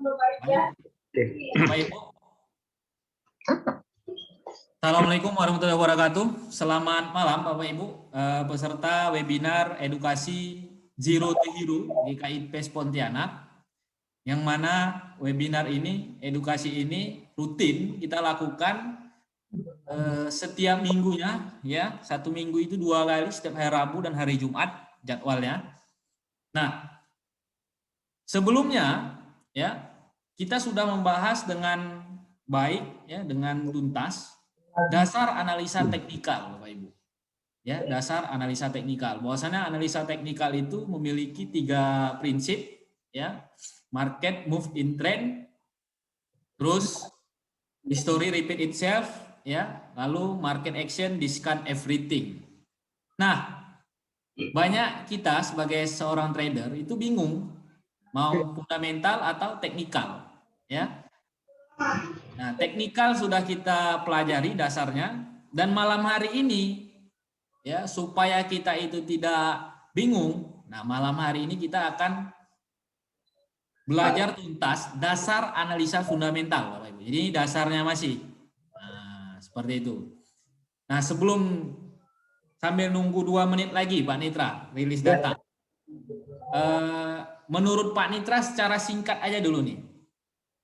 Bapak Ibu. Assalamualaikum warahmatullahi wabarakatuh. Selamat malam Bapak Ibu, peserta webinar edukasi Zero to Hero GKI PES Pontianak. Yang mana webinar ini, edukasi ini rutin kita lakukan setiap minggunya, ya. Satu minggu itu 2 kali, setiap hari Rabu dan hari Jumat jadwalnya. Nah, sebelumnya ya kita sudah membahas dengan baik, ya, dengan tuntas dasar analisa teknikal, Bapak Ibu. Ya, dasar analisa teknikal. Bahwasanya analisa teknikal itu memiliki 3 prinsip, ya. Market move in trend, terus history repeat itself, ya. Lalu market action discount everything. Nah, banyak kita sebagai seorang trader itu bingung mau fundamental atau teknikal, ya. Nah, teknikal sudah kita pelajari dasarnya, dan malam hari ini, ya, supaya kita itu tidak bingung, nah malam hari ini kita akan belajar tuntas dasar analisa fundamental, Bapak Ibu. Jadi dasarnya masih, nah, seperti itu. Nah, sebelum sambil nunggu 2 menit lagi Pak Nitra rilis data, menurut Pak Nitra secara singkat aja dulu nih,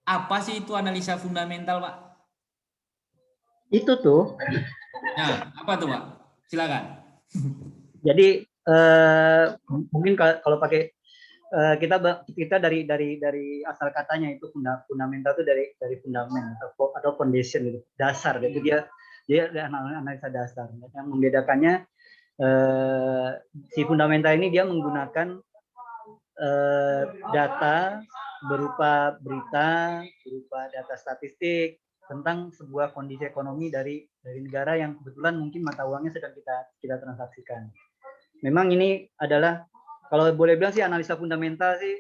apa sih itu analisa fundamental, Pak? Itu tuh. Nah, apa tuh, Pak? Silakan. Jadi mungkin kalau pakai kita dari asal katanya itu fundamental itu dari fundament atau foundation gitu, dasar gitu, dia analisa dasar. Yang membedakannya si fundamental ini dia menggunakan data berupa berita, berupa data statistik tentang sebuah kondisi ekonomi dari negara yang kebetulan mungkin mata uangnya sedang kita transaksikan. Memang ini adalah, kalau boleh bilang sih, analisa fundamental sih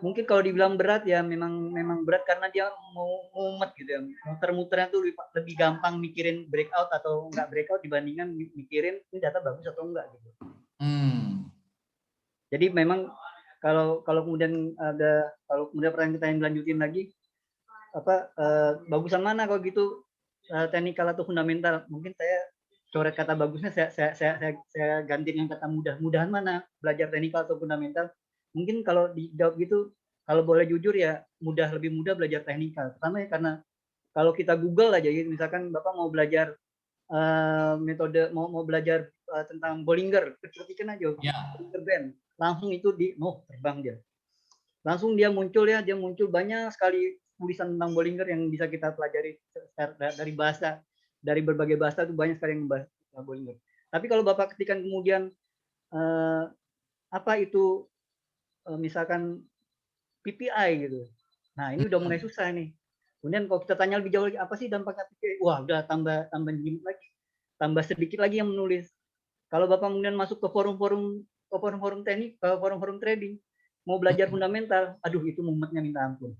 mungkin kalau dibilang berat ya memang berat karena dia mau mumet gitu ya. Muter-muternya tuh lebih gampang mikirin breakout atau enggak breakout dibandingkan mikirin ini data bagus atau enggak gitu. Jadi memang kalau kemudian pertanyaan kita yang lanjutin lagi, bagusan mana kalau gitu, teknikal atau fundamental? Mungkin saya coret kata bagusnya, saya ganti dengan kata mudah-mudahan mana, belajar teknikal atau fundamental. Mungkin kalau dijawab gitu, kalau boleh jujur ya lebih mudah belajar teknikal. Pertama ya karena kalau kita Google aja, misalkan Bapak mau belajar metode, mau belajar tentang Bollinger, ketikkan aja Bollinger Band, langsung itu terbang dia. Langsung dia muncul banyak sekali tulisan tentang Bollinger yang bisa kita pelajari dari berbagai bahasa, itu banyak sekali yang membahas Bollinger. Tapi kalau Bapak ketikkan kemudian apa itu misalkan PPI gitu, nah ini udah mulai susah nih. Kemudian kalau kita tanya lebih jauh lagi, apa sih dampaknya PPI? Wah, udah tambah lagi, tambah sedikit lagi yang menulis. Kalau Bapak kemudian masuk ke forum teknik, forum trading, mau belajar fundamental, aduh itu mumetnya minta ampun.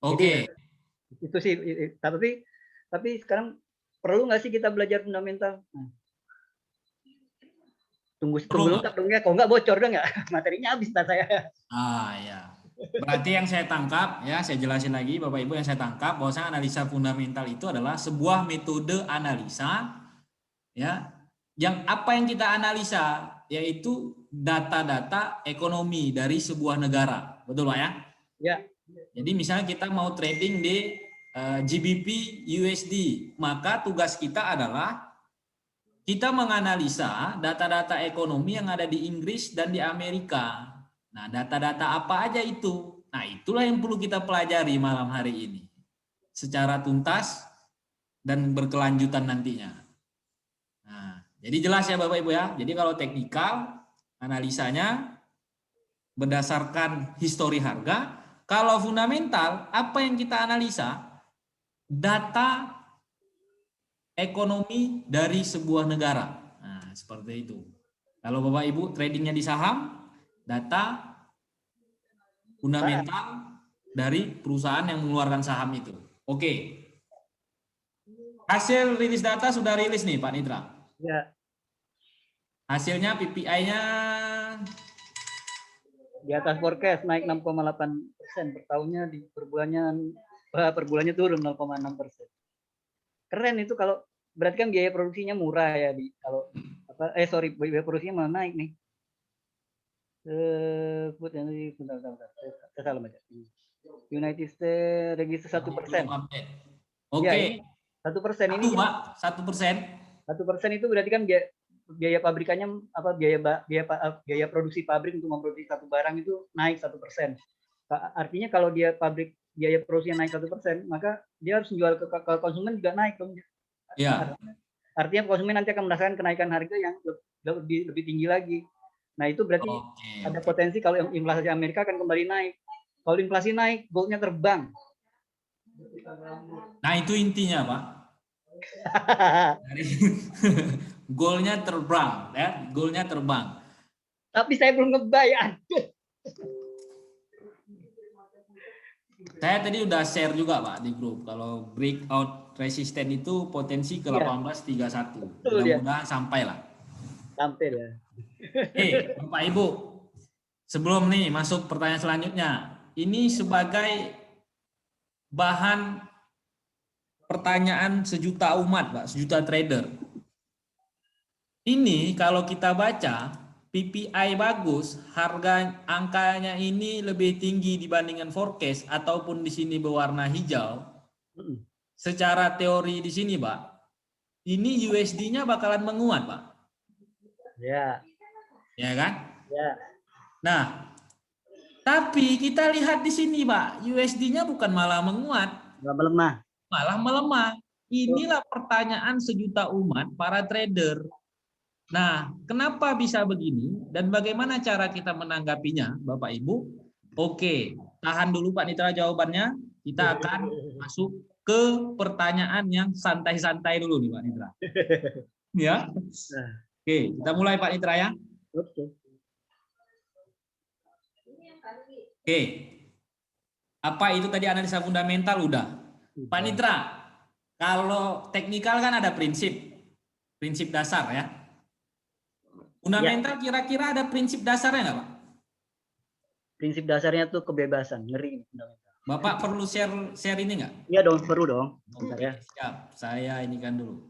Oke. Jadi, itu sih, tapi sekarang perlu nggak sih kita belajar fundamental? Tunggu lengkap dong ya, kalau nggak bocor dong nggak, materinya habis saya. Ya. Berarti yang saya tangkap, ya saya jelasin lagi Bapak Ibu, yang saya tangkap bahwasanya analisa fundamental itu adalah sebuah metode analisa, ya, yang apa yang kita analisa yaitu data-data ekonomi dari sebuah negara, betul Pak ya? Ya. Jadi misalnya kita mau trading di GBP USD, maka tugas kita adalah kita menganalisa data-data ekonomi yang ada di Inggris dan di Amerika. Nah, data-data apa aja itu? Nah, itulah yang perlu kita pelajari malam hari ini secara tuntas dan berkelanjutan nantinya. Nah, jadi jelas ya Bapak Ibu ya. Jadi kalau teknikal analisanya berdasarkan histori harga, kalau fundamental apa yang kita analisa? Data ekonomi dari sebuah negara. Nah, seperti itu. Kalau Bapak Ibu tradingnya di saham, data fundamental dari perusahaan yang mengeluarkan saham itu. Oke. Hasil rilis data sudah rilis nih Pak Nitra. Ya. Hasilnya PPI-nya Di atas forecast naik 6,8% per tahunnya, per bulannya turun 0,6%. Keren itu, kalau berarti kan biaya produksinya murah ya kalau biaya produksinya malah naik nih. Food energy, bentar. Saya salah baca. United States register 1%. Oke. Ya, ini 1% ini. Pak, 1%. 1% itu berarti kan biaya pabrikannya biaya produksi pabrik untuk memproduksi satu barang itu naik 1%. Artinya kalau dia biaya produksinya naik 1%, maka dia harus menjual ke konsumen juga naik dong. Ya. Artinya konsumen nanti akan merasakan kenaikan harga yang lebih tinggi lagi. Nah, itu berarti ada potensi kalau inflasi Amerika akan kembali naik. Kalau inflasi naik, goldnya terbang. Nah, itu intinya, Pak. Goalnya terbang, ya, goalnya terbang. Tapi saya belum ngebayar. Saya tadi udah share juga, Pak, di grup. Kalau breakout resisten itu potensi ke 1831. Mudah-mudahan sampai lah. Sampai ya. Bapak Ibu, sebelum nih masuk pertanyaan selanjutnya, ini sebagai bahan pertanyaan sejuta umat, Pak, sejuta trader. Ini kalau kita baca PPI bagus, harga angkanya ini lebih tinggi dibandingkan forecast ataupun di sini berwarna hijau. Secara teori di sini, Pak, ini USD-nya bakalan menguat, Pak. Ya. Ya kan? Ya. Nah, tapi kita lihat di sini, Pak, USD-nya bukan malah menguat, melemah. Malah melemah. Inilah pertanyaan sejuta umat para trader. Nah, kenapa bisa begini dan bagaimana cara kita menanggapinya, Bapak Ibu? Oke, tahan dulu Pak Nitra jawabannya. Kita akan masuk ke pertanyaan yang santai-santai dulu nih Pak Nitra. Ya. Oke, kita mulai Pak Nitra ya. Oke. Apa itu tadi analisa fundamental udah. Pak Nitra, kalau teknikal kan ada prinsip dasar ya. Fundamental kira-kira ada prinsip dasarnya nggak Pak? Prinsip dasarnya tuh kebebasan, ngeri fundamental. Bapak perlu share ini nggak? Iya dong, perlu dong. Oke, ya. Siap, saya ini kan dulu.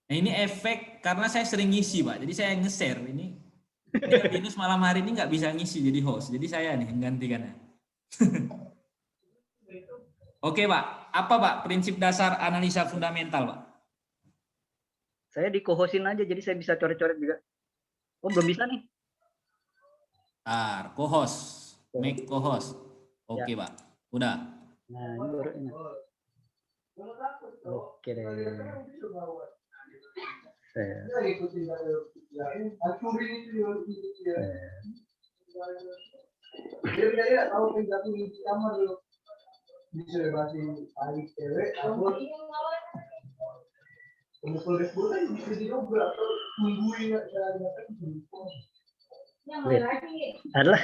Nah ini efek karena saya sering ngisi Pak, jadi saya nge-share ini. Linus malam hari ini nggak bisa ngisi jadi host, jadi saya nih menggantikannya. Oke Pak, apa Pak prinsip dasar analisa fundamental Pak? Saya di co-hostin aja, jadi saya bisa coret-coret juga. Oh belum bisa nih. Co-host, make co-host. Oke Pak, udah. Nah ini baru ini. Oke deh. Adalah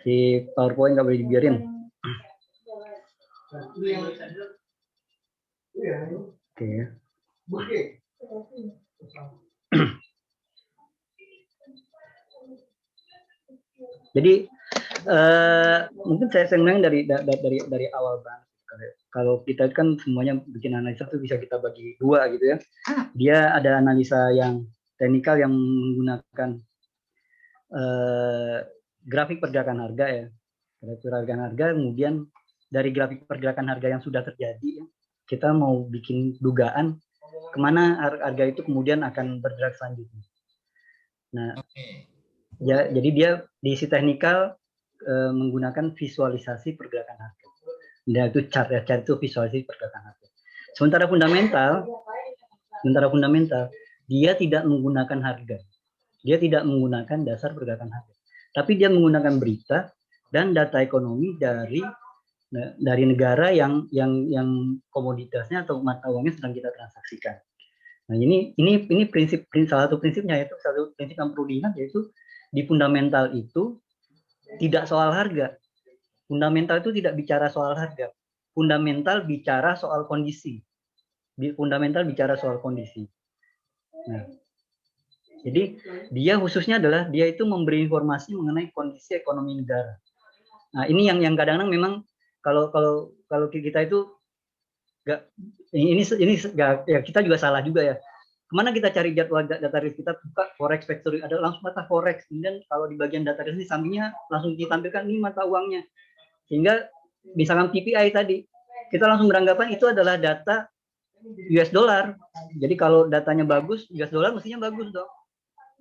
si PowerPoint nggak boleh dibiarin. Oke. Jadi mungkin saya senang dari awal banget. Kalau kita kan semuanya bikin analisa tuh bisa kita bagi dua gitu ya. Dia ada analisa yang teknikal yang menggunakan grafik pergerakan harga ya. Grafik pergerakan harga, kemudian dari grafik pergerakan harga yang sudah terjadi, kita mau bikin dugaan kemana harga itu kemudian akan bergerak selanjutnya. Nah, ya, jadi dia di sisi teknikal menggunakan visualisasi pergerakan harga. Nah, itu chart itu visualisasi pergerakan harga. Sementara fundamental dia tidak menggunakan harga. Dia tidak menggunakan dasar pergerakan harga. Tapi dia menggunakan berita dan data ekonomi dari negara yang komoditasnya atau mata uangnya sedang kita transaksikan. Nah, ini salah satu prinsipnya, yaitu satu prinsip yang perlu diingat, yaitu di fundamental itu tidak soal harga. Fundamental itu tidak bicara soal harga. Fundamental bicara soal kondisi. Fundamental bicara soal kondisi. Nah, jadi dia khususnya adalah dia itu memberi informasi mengenai kondisi ekonomi negara. Nah, ini yang kadang-kadang memang kalau kita itu nggak, ini ya kita juga salah juga ya. Kemana kita cari jadwal data rilis, kita buka forex factory, ada langsung mata forex, kemudian kalau di bagian data rilis di sampingnya langsung ditampilkan ini mata uangnya, sehingga misalkan PPI tadi kita langsung beranggapan itu adalah data US dollar. Jadi kalau datanya bagus, US dollar mestinya bagus dong.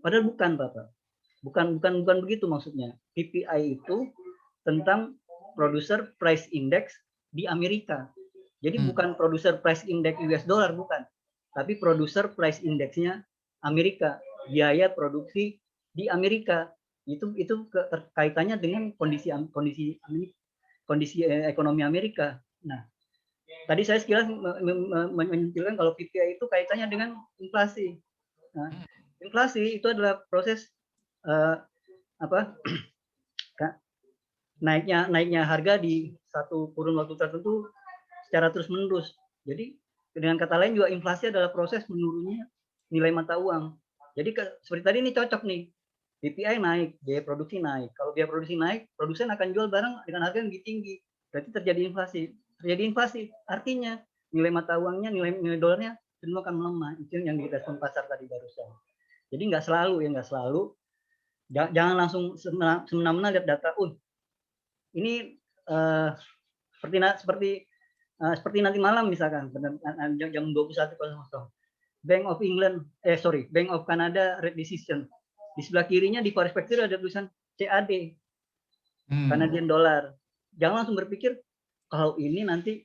Padahal bukan, Bapak. Bukan begitu maksudnya. PPI itu tentang producer price index di Amerika. Jadi bukan producer price index US dollar, bukan. Tapi producer price indexnya Amerika, biaya produksi di Amerika. Itu kaitannya dengan kondisi ekonomi Amerika. Nah, tadi saya sekilas menyentilkan kalau PPI itu kaitannya dengan inflasi. Nah, inflasi itu adalah proses apa naiknya harga di satu kurun waktu tertentu secara terus menerus. Jadi dengan kata lain juga inflasi adalah proses menurunnya nilai mata uang. Jadi seperti tadi ini cocok nih, PPI naik, biaya produksi naik. Kalau biaya produksi naik, produsen akan jual barang dengan harga yang lebih tinggi. Berarti terjadi inflasi. Terjadi inflasi artinya nilai mata uangnya, nilai dolarnya cenderung akan melemah. Itu yang direspon pasar tadi barusan. Jadi nggak selalu. Jangan langsung semena-mena lihat data. Ini seperti nanti malam misalkan jam 21.00 Bank of Canada rate decision, di sebelah kirinya di forex factory ada tulisan CAD, Canadian dollar. Jangan langsung berpikir kalau ini nanti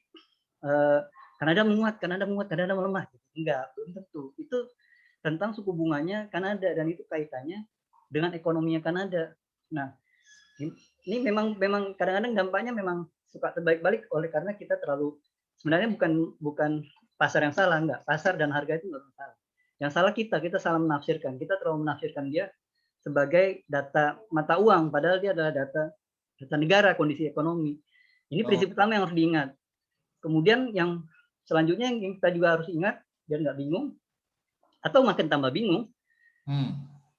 Kanada menguat, Kanada melemah. Enggak, belum tentu. Itu tentang suku bunganya Kanada dan itu kaitannya dengan ekonominya Kanada. Nah, ini memang kadang-kadang dampaknya memang suka terbalik-balik oleh karena kita terlalu, sebenarnya bukan pasar yang salah, enggak. Pasar dan harga itu enggak salah. Yang salah kita salah menafsirkan. Kita terlalu menafsirkan dia sebagai data mata uang, padahal dia adalah data negara, kondisi ekonomi. Ini prinsip pertama yang harus diingat. Kemudian yang selanjutnya yang kita juga harus ingat, biar nggak bingung, atau makin tambah bingung,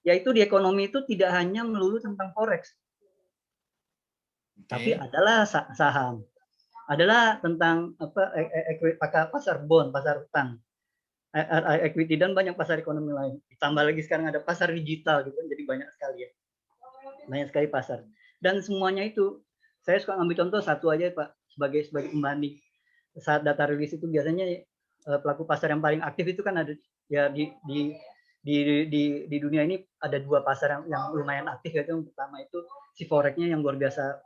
yaitu di ekonomi itu tidak hanya melulu tentang forex, tapi adalah saham, adalah tentang pasar bond, pasar utang, equity dan banyak pasar ekonomi lain. Ditambah lagi sekarang ada pasar digital gitu, jadi banyak sekali ya, banyak sekali pasar. Dan semuanya itu saya suka ngambil contoh satu aja Pak, sebagai pembanding. Saat data rilis itu biasanya pelaku pasar yang paling aktif itu kan ada ya di dunia ini ada dua pasar yang lumayan aktif, yaitu yang pertama itu si forexnya yang luar biasa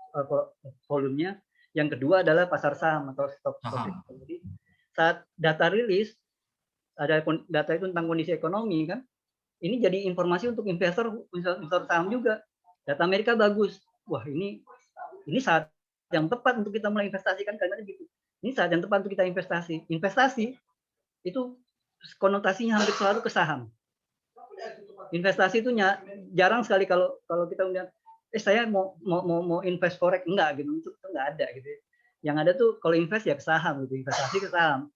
volumenya, yang kedua adalah pasar saham atau stok. Jadi saat data rilis ada data itu tentang kondisi ekonomi kan, ini jadi informasi untuk investor saham juga. Data Amerika bagus, wah ini saat yang tepat untuk kita mulai investasi kan, karena gitu. Ini saat yang tepat untuk kita investasi. Investasi itu konotasinya hampir selalu ke saham. Investasi itu jarang sekali kalau kita melihat saya mau invest forex, enggak gitu, itu enggak ada gitu. Yang ada tuh kalau invest ya ke saham gitu, investasi ke saham.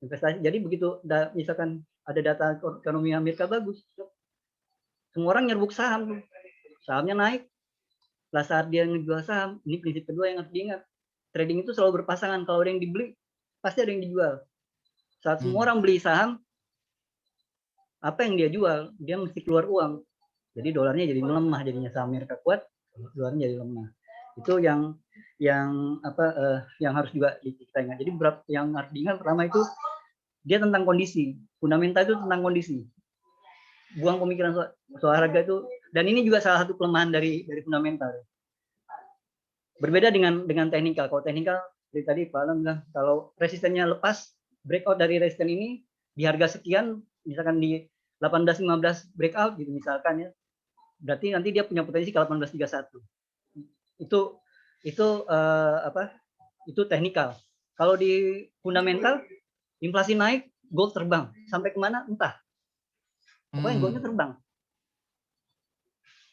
Investasi. Jadi begitu misalkan ada data ekonomi Amerika bagus, semua orang nyerbuk saham tuh. Sahamnya naik. Lah saat dia ngejual saham, ini prinsip kedua yang harus diingat. Trading itu selalu berpasangan, kalau ada yang dibeli pasti ada yang dijual. Saat semua orang beli saham, apa yang dia jual, dia mesti keluar uang. Jadi dolarnya jadi melemah, jadinya saham Amerika kuat, dolarnya jadi lemah. Itu yang harus juga kita ingat. Jadi yang harus diingat pertama itu dia tentang kondisi, fundamental itu tentang kondisi. Buang pemikiran soal harga itu, dan ini juga salah satu kelemahan dari fundamental. Berbeda dengan teknikal. Kalau teknikal dari tadi Pak Alam bilang kalau resistennya lepas, breakout dari resisten ini di harga sekian, misalkan di 18.15 breakout gitu misalkan ya, berarti nanti dia punya potensi ke 18.31. Itu teknikal. Kalau di fundamental, inflasi naik, gold terbang, sampai kemana entah. Pokoknya goldnya terbang.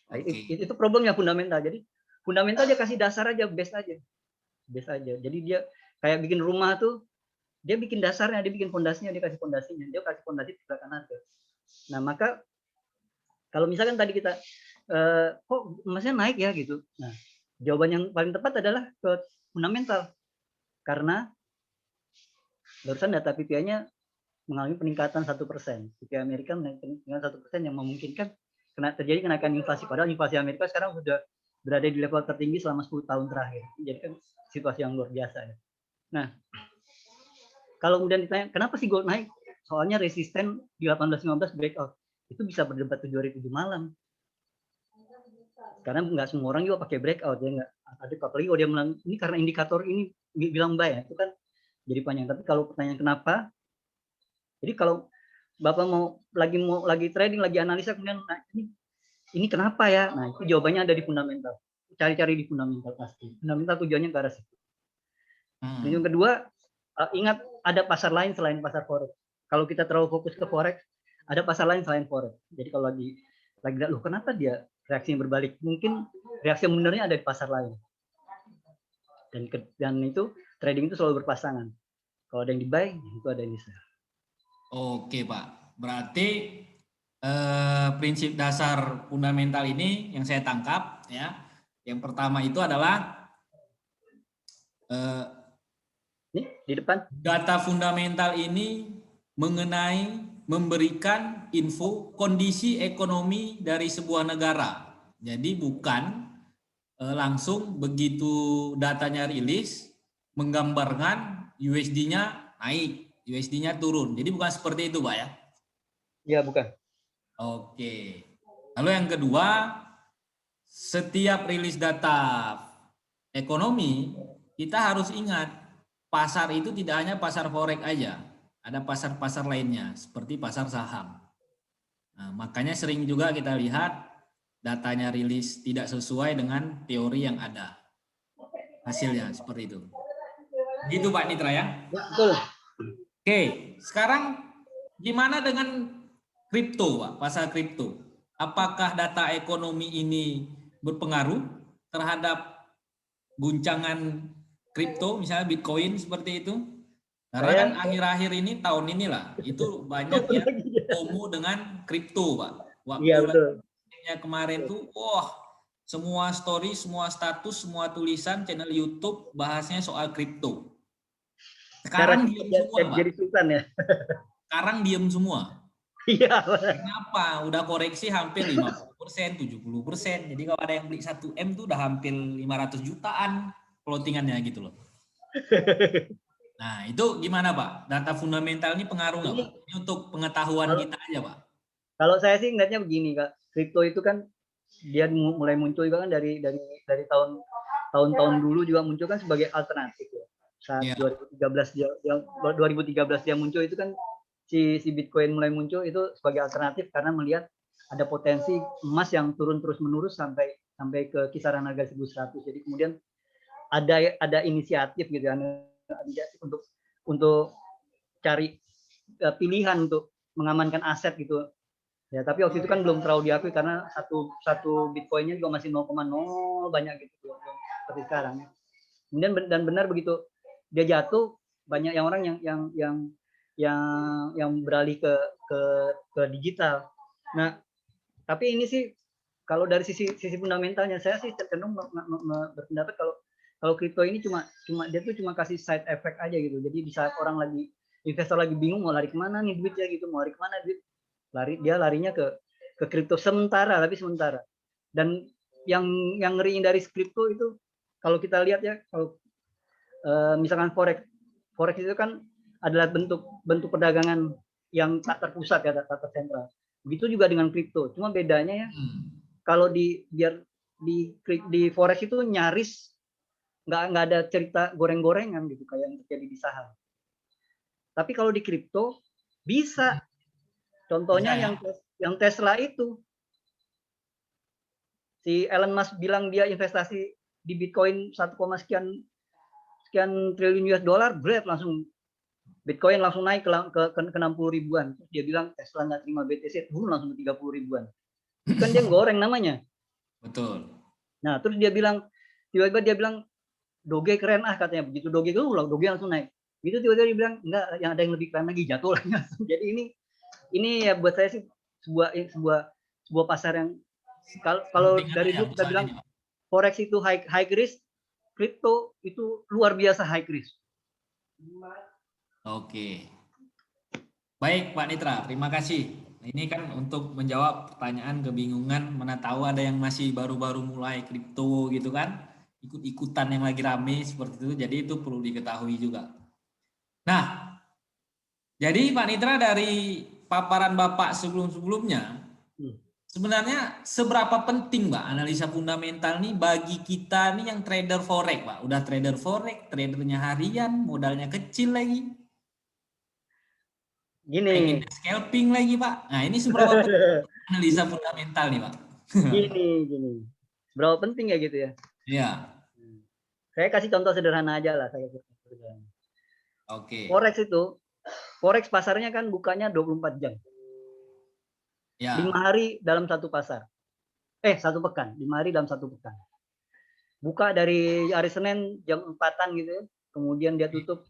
Nah, itu problemnya fundamental. Jadi fundamental dia kasih dasar aja, base aja. Jadi dia kayak bikin rumah tuh, dia bikin dasarnya, dia bikin fondasinya, dia kasih fondasinya, dia kasih fondasi pergerakan harga. Nah, maka kalau misalkan tadi kita kok emasnya naik ya gitu. Nah, jawaban yang paling tepat adalah ke fundamental. Karena barusan data PPI-nya mengalami peningkatan 1%. PPI Amerika meningkat 1% yang memungkinkan terjadi kenaikan inflasi. Padahal inflasi Amerika sekarang sudah berada di level tertinggi selama 10 tahun terakhir. Jadi kan situasi yang luar biasa ya. Nah, kalau kemudian ditanya kenapa sih gold naik? Soalnya resisten di 18-15 breakout. Itu bisa berdebat 7 malam. Karena nggak semua orang juga pakai breakout ya, nggak ada, apalagi kalau dia bilang ini karena indikator ini bilang buy ya, itu kan jadi panjang. Tapi kalau pertanyaan kenapa, jadi kalau Bapak mau lagi trading, lagi analisa, kemudian nah, ini kenapa ya, nah itu jawabannya ada di fundamental. Cari-cari di fundamental pasti. Fundamental tujuannya ke arah situ. Yang kedua, ingat ada pasar lain selain pasar forex. Kalau kita terlalu fokus ke forex, ada pasar lain selain forex. Jadi kalau lagi loh kenapa dia reaksinya berbalik? Mungkin reaksi yang benernya ada di pasar lain. Dan itu trading itu selalu berpasangan. Kalau ada yang di buy, itu ada yang di sell. Oke Pak, berarti prinsip dasar fundamental ini yang saya tangkap ya, yang pertama itu adalah Nih di depan data fundamental ini memberikan info kondisi ekonomi dari sebuah negara. Jadi bukan langsung begitu datanya rilis menggambarkan USD-nya naik, USD-nya turun. Jadi bukan seperti itu, Pak ya? Iya, bukan. Oke. Lalu yang kedua, setiap rilis data ekonomi, kita harus ingat pasar itu tidak hanya pasar forex aja, ada pasar-pasar lainnya seperti pasar saham. Nah, makanya sering juga kita lihat datanya rilis tidak sesuai dengan teori yang ada. Hasilnya seperti itu. Gitu Pak Nitra ya? Betul. Oke, sekarang gimana dengan kripto Pak, pasar kripto? Apakah data ekonomi ini berpengaruh terhadap guncangan kripto, misalnya Bitcoin seperti itu? Karena kan akhir-akhir ini, tahun inilah, itu banyak yang FOMO dengan kripto, Pak. Iya, betul. Kemarin tuh, wah, semua story, semua status, semua tulisan channel YouTube bahasnya soal kripto. Sekarang diem semua, Pak. Jadi sultan ya. Sekarang diem semua. Iya. Kenapa? Udah koreksi hampir 50%, 70%. Jadi kalau ada yang beli 1M tuh udah hampir 500 jutaan floatingannya gitu loh. Nah, itu gimana Pak? Data fundamental ini pengaruh nggak Pak? Ini untuk pengetahuan kita aja Pak. Kalau saya sih ngeliatnya begini Kak, kripto itu kan dia mulai muncul juga kan dari tahun-tahun dulu juga muncul kan sebagai alternatif ya. Saat 2013 dia muncul itu kan si Bitcoin mulai muncul itu sebagai alternatif karena melihat ada potensi emas yang turun terus-menerus sampai ke kisaran harga 1.100. Jadi kemudian ada inisiatif gitu ya, untuk cari pilihan untuk mengamankan aset gitu. Ya, tapi waktu itu kan belum terlalu diakui karena satu Bitcoin-nya juga masih 0,0 banyak gitu seperti sekarang. Kemudian dan benar begitu dia jatuh, banyak yang orang yang beralih ke digital. Nah, tapi ini sih kalau dari sisi fundamentalnya saya sih cenderung berpendapat kalau kripto ini cuma dia tuh cuma kasih side effect aja gitu. Jadi di saat orang lagi investor lagi bingung mau lari kemana nih duitnya gitu, mau lari kemana duit, larinya ke kripto sementara. Dan yang ngeriin dari kripto itu kalau kita lihat ya, kalau misalkan forex itu kan adalah bentuk perdagangan yang tak terpusat ya, tak tersentral. Begitu juga dengan kripto. Cuma bedanya ya, kalau di forex itu nyaris nggak ada cerita goreng-gorengan gitu kayak yang terjadi di saham. Tapi kalau di kripto bisa. Contohnya yang Tesla itu, si Elon Musk bilang dia investasi di Bitcoin 1, sekian triliun US dollar, langsung Bitcoin langsung naik ke 60 ribuan. Terus dia bilang Tesla nggak terima BTC, turun langsung ke 30 ribuan. Itu kan dia goreng namanya. Betul. Nah, terus tiba-tiba dia bilang Doge keren katanya. Begitu Doge langsung naik. Begitu tiba-tiba dia bilang enggak, yang ada yang lebih keren lagi, jatuh lagi. Jadi ini ya buat saya sih sebuah pasar yang kalau Kepentingan dari aja dulu kita misalnya bilang nih, Pak. forex itu high risk, kripto itu luar biasa high risk. Oke. Baik Pak Nitra, terima kasih. Ini kan untuk menjawab pertanyaan kebingungan, mana tahu ada yang masih baru-baru mulai kripto gitu kan, ikut-ikutan yang lagi rame seperti itu, jadi itu perlu diketahui juga. Nah, jadi Pak Nitra dari paparan Bapak sebelum-sebelumnya, Hmm. sebenarnya seberapa penting Pak analisa fundamental nih bagi kita nih yang trader forex Pak? Udah trader forex, tradernya harian, modalnya kecil lagi, pengen Gini, scalping lagi Pak. Nah ini seberapa penting analisa fundamental nih Pak? gini. Berapa penting ya gitu ya? Iya, Saya kasih contoh sederhana aja lah. oke. Forex pasarnya kan bukanya 24 jam. 5 Ya, hari dalam satu pasar. Satu pekan. 5 hari dalam satu pekan. Buka dari hari Senin jam 4-an gitu ya. Kemudian dia tutup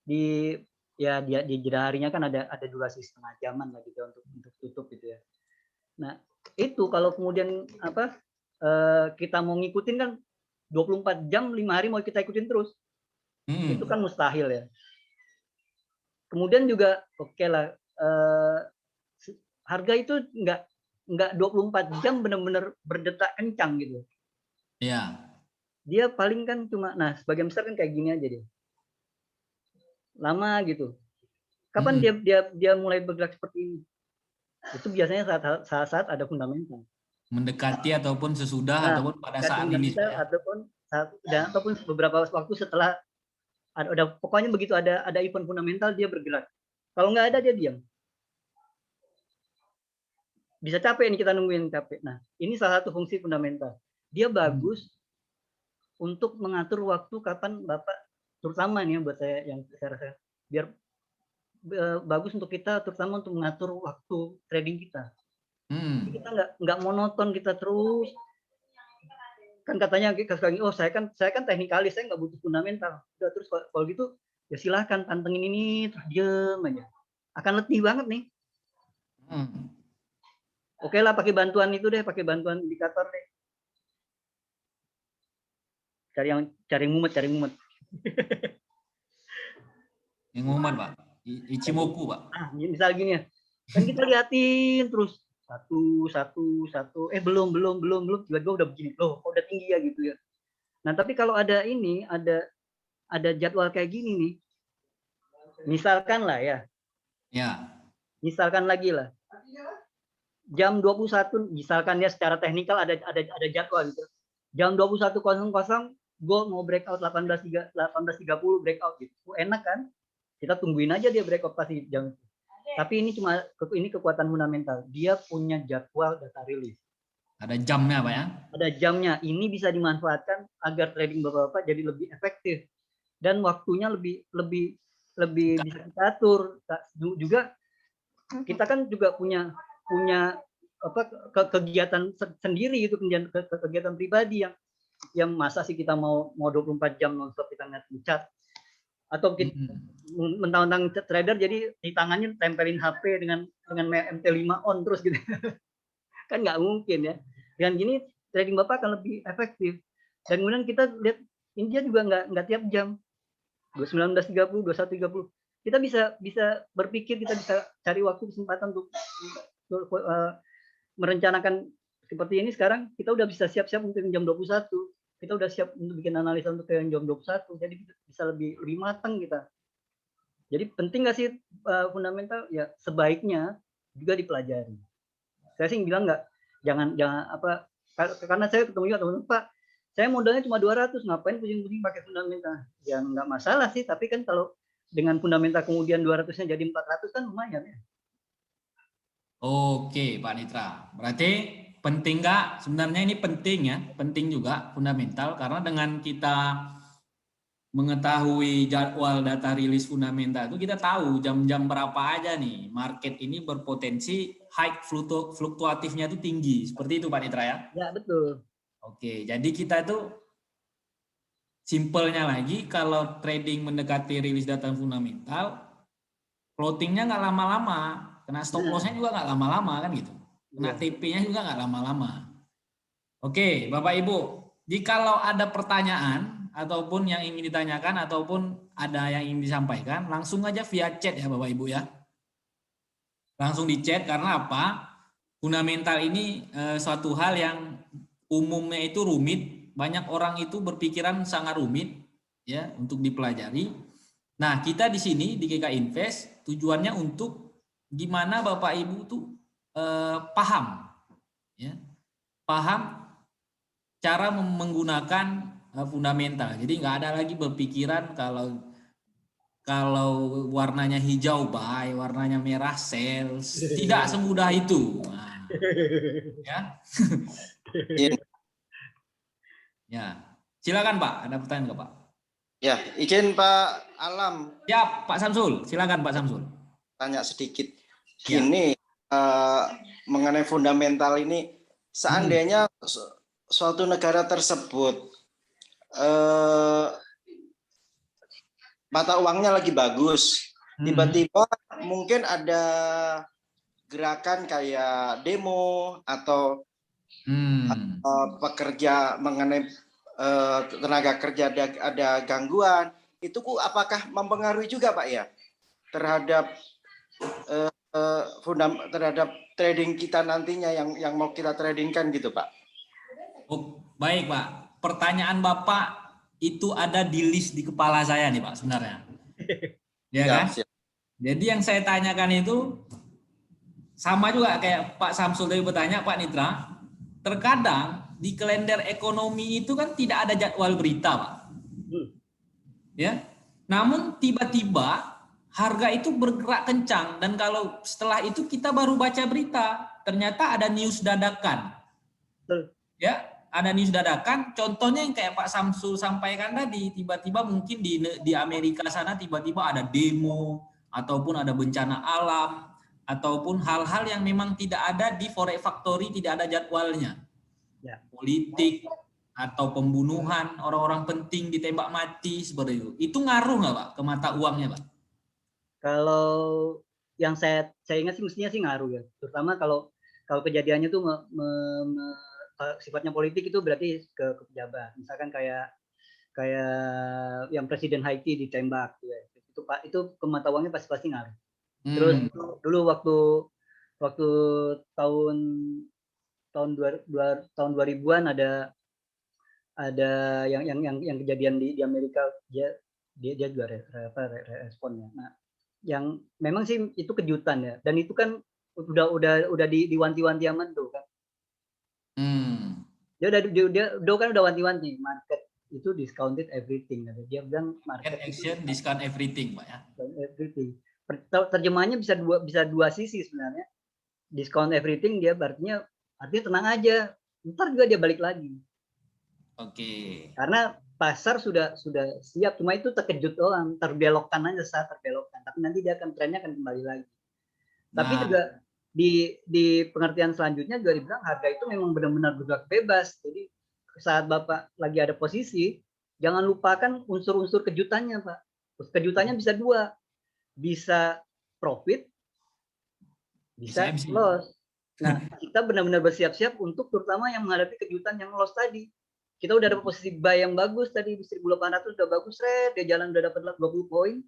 di dia di jeda harinya kan ada durasi setengah jaman lah gitu untuk tutup gitu ya. Nah, itu kalau kemudian kita mau ngikutin kan 24 jam 5 hari mau kita ikutin terus. Itu kan mustahil ya. Kemudian juga oke lah harga itu nggak 24 jam benar-benar berdetak kencang gitu. iya. Dia paling kan cuma sebagian besar kan kayak gini aja dia. Lama gitu. Kapan dia mulai bergerak seperti ini? Itu biasanya saat ada fundamental. Mendekati ataupun sesudah Nah, ataupun pada mendekati saat rilis Pak fundamental ya. ataupun beberapa waktu setelah pokoknya begitu ada event fundamental dia bergerak. Kalau nggak ada dia diam. Bisa capek nih kita nungguin capek. Nah, ini salah satu fungsi fundamental. Dia bagus untuk mengatur waktu kapan Bapak, terutama nih buat saya yang saya rasa biar bagus untuk kita, terutama untuk mengatur waktu trading kita. Jadi kita nggak monoton kita terus. Kan katanya saya kan teknikalis, saya nggak butuh fundamental. Udah terus kalau gitu ya silahkan pantengin ini terus diem aja. Akan letih banget nih. Oke lah pakai bantuan itu deh, pakai bantuan indikator deh. Cari mumet. Yang ngomong Pak, Ichimoku Pak. Misal gini ya, kan kita liatin terus satu, belum, tiba-tiba udah begini, loh kok udah tinggi ya gitu ya. Nah tapi kalau ada jadwal kayak gini nih, misalkan lah ya, misalkan lagi lah, jam 21, misalkan ya secara teknikal ada jadwal gitu, jam 21.00 gue mau breakout 18.30 breakout gitu, enak kan? Kita tungguin aja dia breakout pasti jam. Tapi ini kekuatan fundamental. Dia punya jadwal data rilis. Ada jamnya Pak ya? Ada jamnya. Ini bisa dimanfaatkan agar trading Bapak-bapak jadi lebih efektif dan waktunya lebih bisa kita atur. Juga kita kan juga punya kegiatan sendiri itu, kegiatan pribadi yang masa sih kita mau 24 jam nonstop kita ngeliat chat, atau mentang-mentang trader jadi di tangannya tempelin HP dengan MT5 on terus gitu. Kan nggak mungkin ya. Dengan gini trading Bapak akan lebih efektif. Dan kemudian kita lihat ini dia juga nggak tiap jam. 19.30, 21.30. Kita bisa berpikir, kita bisa cari waktu kesempatan untuk merencanakan seperti ini. Sekarang kita udah bisa siap-siap untuk jam 21. Kita udah siap untuk bikin analisa untuk yang jam 21. Jadi bisa lebih matang kita. Jadi penting nggak sih fundamental? Ya sebaiknya juga dipelajari. Saya sih bilang jangan karena saya ketemu juga teman-teman, Pak, saya modalnya cuma 200, ngapain pusing-pusing pakai fundamental? Ya nggak masalah sih, tapi kan kalau dengan fundamental kemudian 200-nya jadi 400 kan lumayan ya. Oke Pak Nitra, berarti penting nggak? Sebenarnya ini penting ya, penting juga fundamental karena dengan kita mengetahui jadwal data rilis fundamental itu kita tahu jam-jam berapa aja nih market ini berpotensi high fluktuatifnya itu tinggi. Seperti itu Pak Nitra ya? Ya betul. Oke, jadi kita itu simpelnya lagi kalau trading mendekati rilis data fundamental, floatingnya nggak lama-lama. kena stop loss-nya juga nggak lama-lama kan gitu. Kena TP-nya juga nggak lama-lama. Oke, Bapak Ibu, jikalau ada pertanyaan ataupun yang ingin ditanyakan ataupun ada yang ingin disampaikan, langsung aja via chat ya Bapak Ibu ya. Langsung di chat karena apa? Fundamental ini suatu hal yang umumnya itu rumit, banyak orang itu berpikiran sangat rumit ya untuk dipelajari. Nah, kita di sini di GK Invest tujuannya untuk gimana Bapak Ibu tuh paham ya. Paham cara menggunakan fundamental. Jadi nggak ada lagi berpikiran kalau warnanya hijau buy, warnanya merah sell. Tidak semudah itu. Nah, ya. Ya. Silakan Pak, ada pertanyaan nggak Pak? Ya, izin Pak Alam. Siap, Pak Samsul. Silakan Pak Samsul. Tanya sedikit. Gini, mengenai fundamental ini, seandainya suatu negara tersebut mata uangnya lagi bagus, tiba-tiba mungkin ada gerakan kayak demo atau pekerja mengenai tenaga kerja ada gangguan, itu apakah mempengaruhi juga Pak ya terhadap terhadap trading kita nantinya yang mau kita tradingkan gitu Pak? Oh, baik Pak. Pertanyaan Bapak itu ada di list di kepala saya nih Pak sebenarnya. Ya kan? Siap. Jadi yang saya tanyakan itu sama juga kayak Pak Samsul tadi bertanya, Pak Nitra. Terkadang di kalender ekonomi itu kan tidak ada jadwal berita, Pak. Ya. Namun tiba-tiba harga itu bergerak kencang dan kalau setelah itu kita baru baca berita, ternyata ada news dadakan. Ya, ada news dadakan. Contohnya yang kayak Pak Samsul sampaikan tadi, tiba-tiba mungkin di Amerika sana tiba-tiba ada demo ataupun ada bencana alam ataupun hal-hal yang memang tidak ada di Forex Factory, tidak ada jadwalnya. Ya. Politik atau pembunuhan orang-orang penting ditembak mati seperti itu. Itu ngaruh nggak Pak ke mata uangnya Pak? Kalau yang saya ingat sih mestinya sih ngaruh ya. Terutama kalau kejadiannya tuh sifatnya politik itu berarti ke pejabat. Misalkan kayak yang Presiden Haiti ditembak ya. Itu ke mata uangnya pasti ngaruh. Terus dulu waktu tahun 2000-an ada yang kejadian di Amerika, dia juga responnya. Nah, yang memang sih itu kejutan ya, dan itu kan udah diwanti-wanti aman tuh kan. Dia kan udah wanti-wanti market itu discounted everything. Dia bilang market action discount everything Pak ya. Everything. Terjemahannya bisa dua sisi sebenarnya. Discount everything dia artinya tenang aja, ntar juga dia balik lagi. Oke. Karena pasar sudah siap, cuma itu terkejut doang, terbelokkan aja saat terbelokkan, tapi nanti trennya akan kembali lagi. Tapi juga di pengertian selanjutnya juga dibilang harga itu memang benar-benar bergerak bebas. Jadi saat Bapak lagi ada posisi, jangan lupakan unsur-unsur kejutannya Pak. Kejutannya bisa dua, bisa profit, bisa loss. Nah, kita benar-benar bersiap-siap untuk terutama yang menghadapi kejutan yang loss tadi. Kita udah dapat posisi buy yang bagus tadi di 1.800 udah bagus, dia jalan udah dapat 20 poin.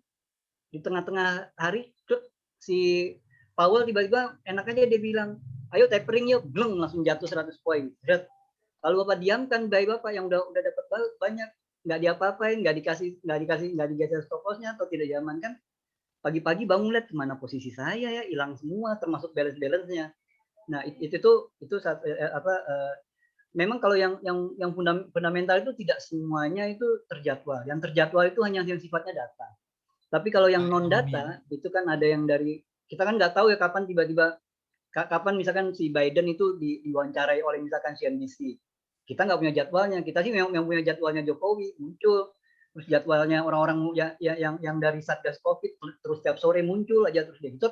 Di tengah-tengah hari, si Powell tiba-tiba enak aja dia bilang, ayo tapering yuk, bleng langsung jatuh 100 poin. Kalau Bapak diamkan buy Bapak yang udah dapat banyak, nggak diapa-apain, nggak digeser stop loss-nya atau tidak diamankan, pagi-pagi bangun lihat kemana posisi saya ya, hilang semua termasuk balance-nya. Nah, itu memang kalau yang fundamental itu tidak semuanya itu terjadwal. Yang terjadwal itu hanya yang sifatnya data. Tapi kalau yang non data itu kan ada yang dari kita kan nggak tahu ya kapan tiba-tiba misalkan si Biden itu diwawancarai oleh misalkan CNBC. Kita nggak punya jadwalnya. Kita sih yang punya jadwalnya Jokowi muncul. Terus jadwalnya orang-orang yang dari Satgas Covid terus setiap sore muncul aja terus kita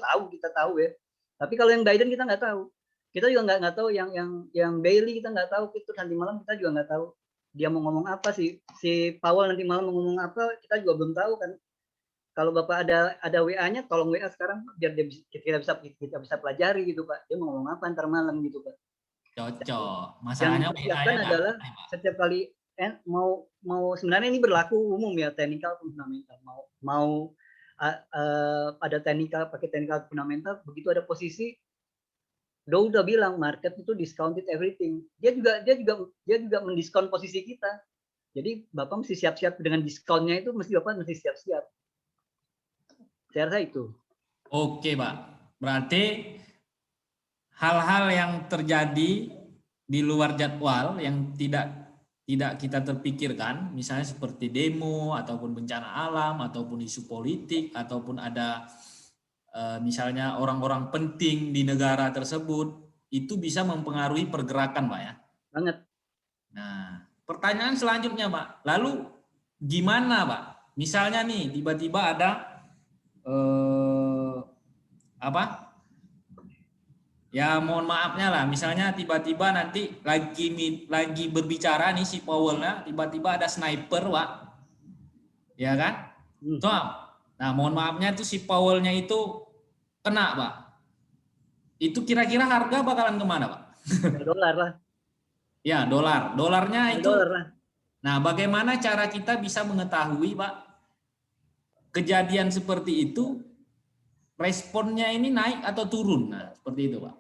tahu ya. Tapi kalau yang Biden kita nggak tahu. Kita juga nggak tahu yang Bailey kita nggak tahu, itu nanti malam kita juga nggak tahu dia mau ngomong apa sih, si Powell nanti malam mau ngomong apa kita juga belum tahu kan. kalau Bapak ada WA-nya, tolong WA sekarang biar kita bisa pelajari gitu Pak. Dia mau ngomong apa ntar malam gitu Pak. Cocok. Yang Masalahnya dipersiapkan WA-nya nggak adalah ada, Pak. setiap kali mau sebenarnya ini berlaku umum ya, teknikal atau fundamental. Mau ada teknikal, pakai teknikal fundamental, begitu ada posisi Do udah bilang market itu discounted everything. Dia juga mendiskon posisi kita. Jadi Bapak mesti siap-siap dengan diskonnya itu, Bapak mesti siap-siap. Saya rasa itu. Oke, Pak. Berarti hal-hal yang terjadi di luar jadwal yang tidak kita terpikirkan, misalnya seperti demo ataupun bencana alam ataupun isu politik ataupun ada misalnya orang-orang penting di negara tersebut, itu bisa mempengaruhi pergerakan, Pak ya. Banget. Nah, pertanyaan selanjutnya, Pak. Lalu gimana, Pak? Misalnya nih tiba-tiba ada apa? Ya mohon maafnya lah, misalnya tiba-tiba nanti lagi berbicara nih si Powell-nya, tiba-tiba ada sniper, Pak. Ya kan? Nah, mohon maafnya itu si Powell-nya itu kena, Pak. Itu kira-kira harga bakalan kemana, Pak? Dolar lah. Ya, dolar. Dolarnya itu. Dolar lah. Nah, bagaimana cara kita bisa mengetahui, Pak, kejadian seperti itu, responnya ini naik atau turun? Nah, seperti itu, Pak.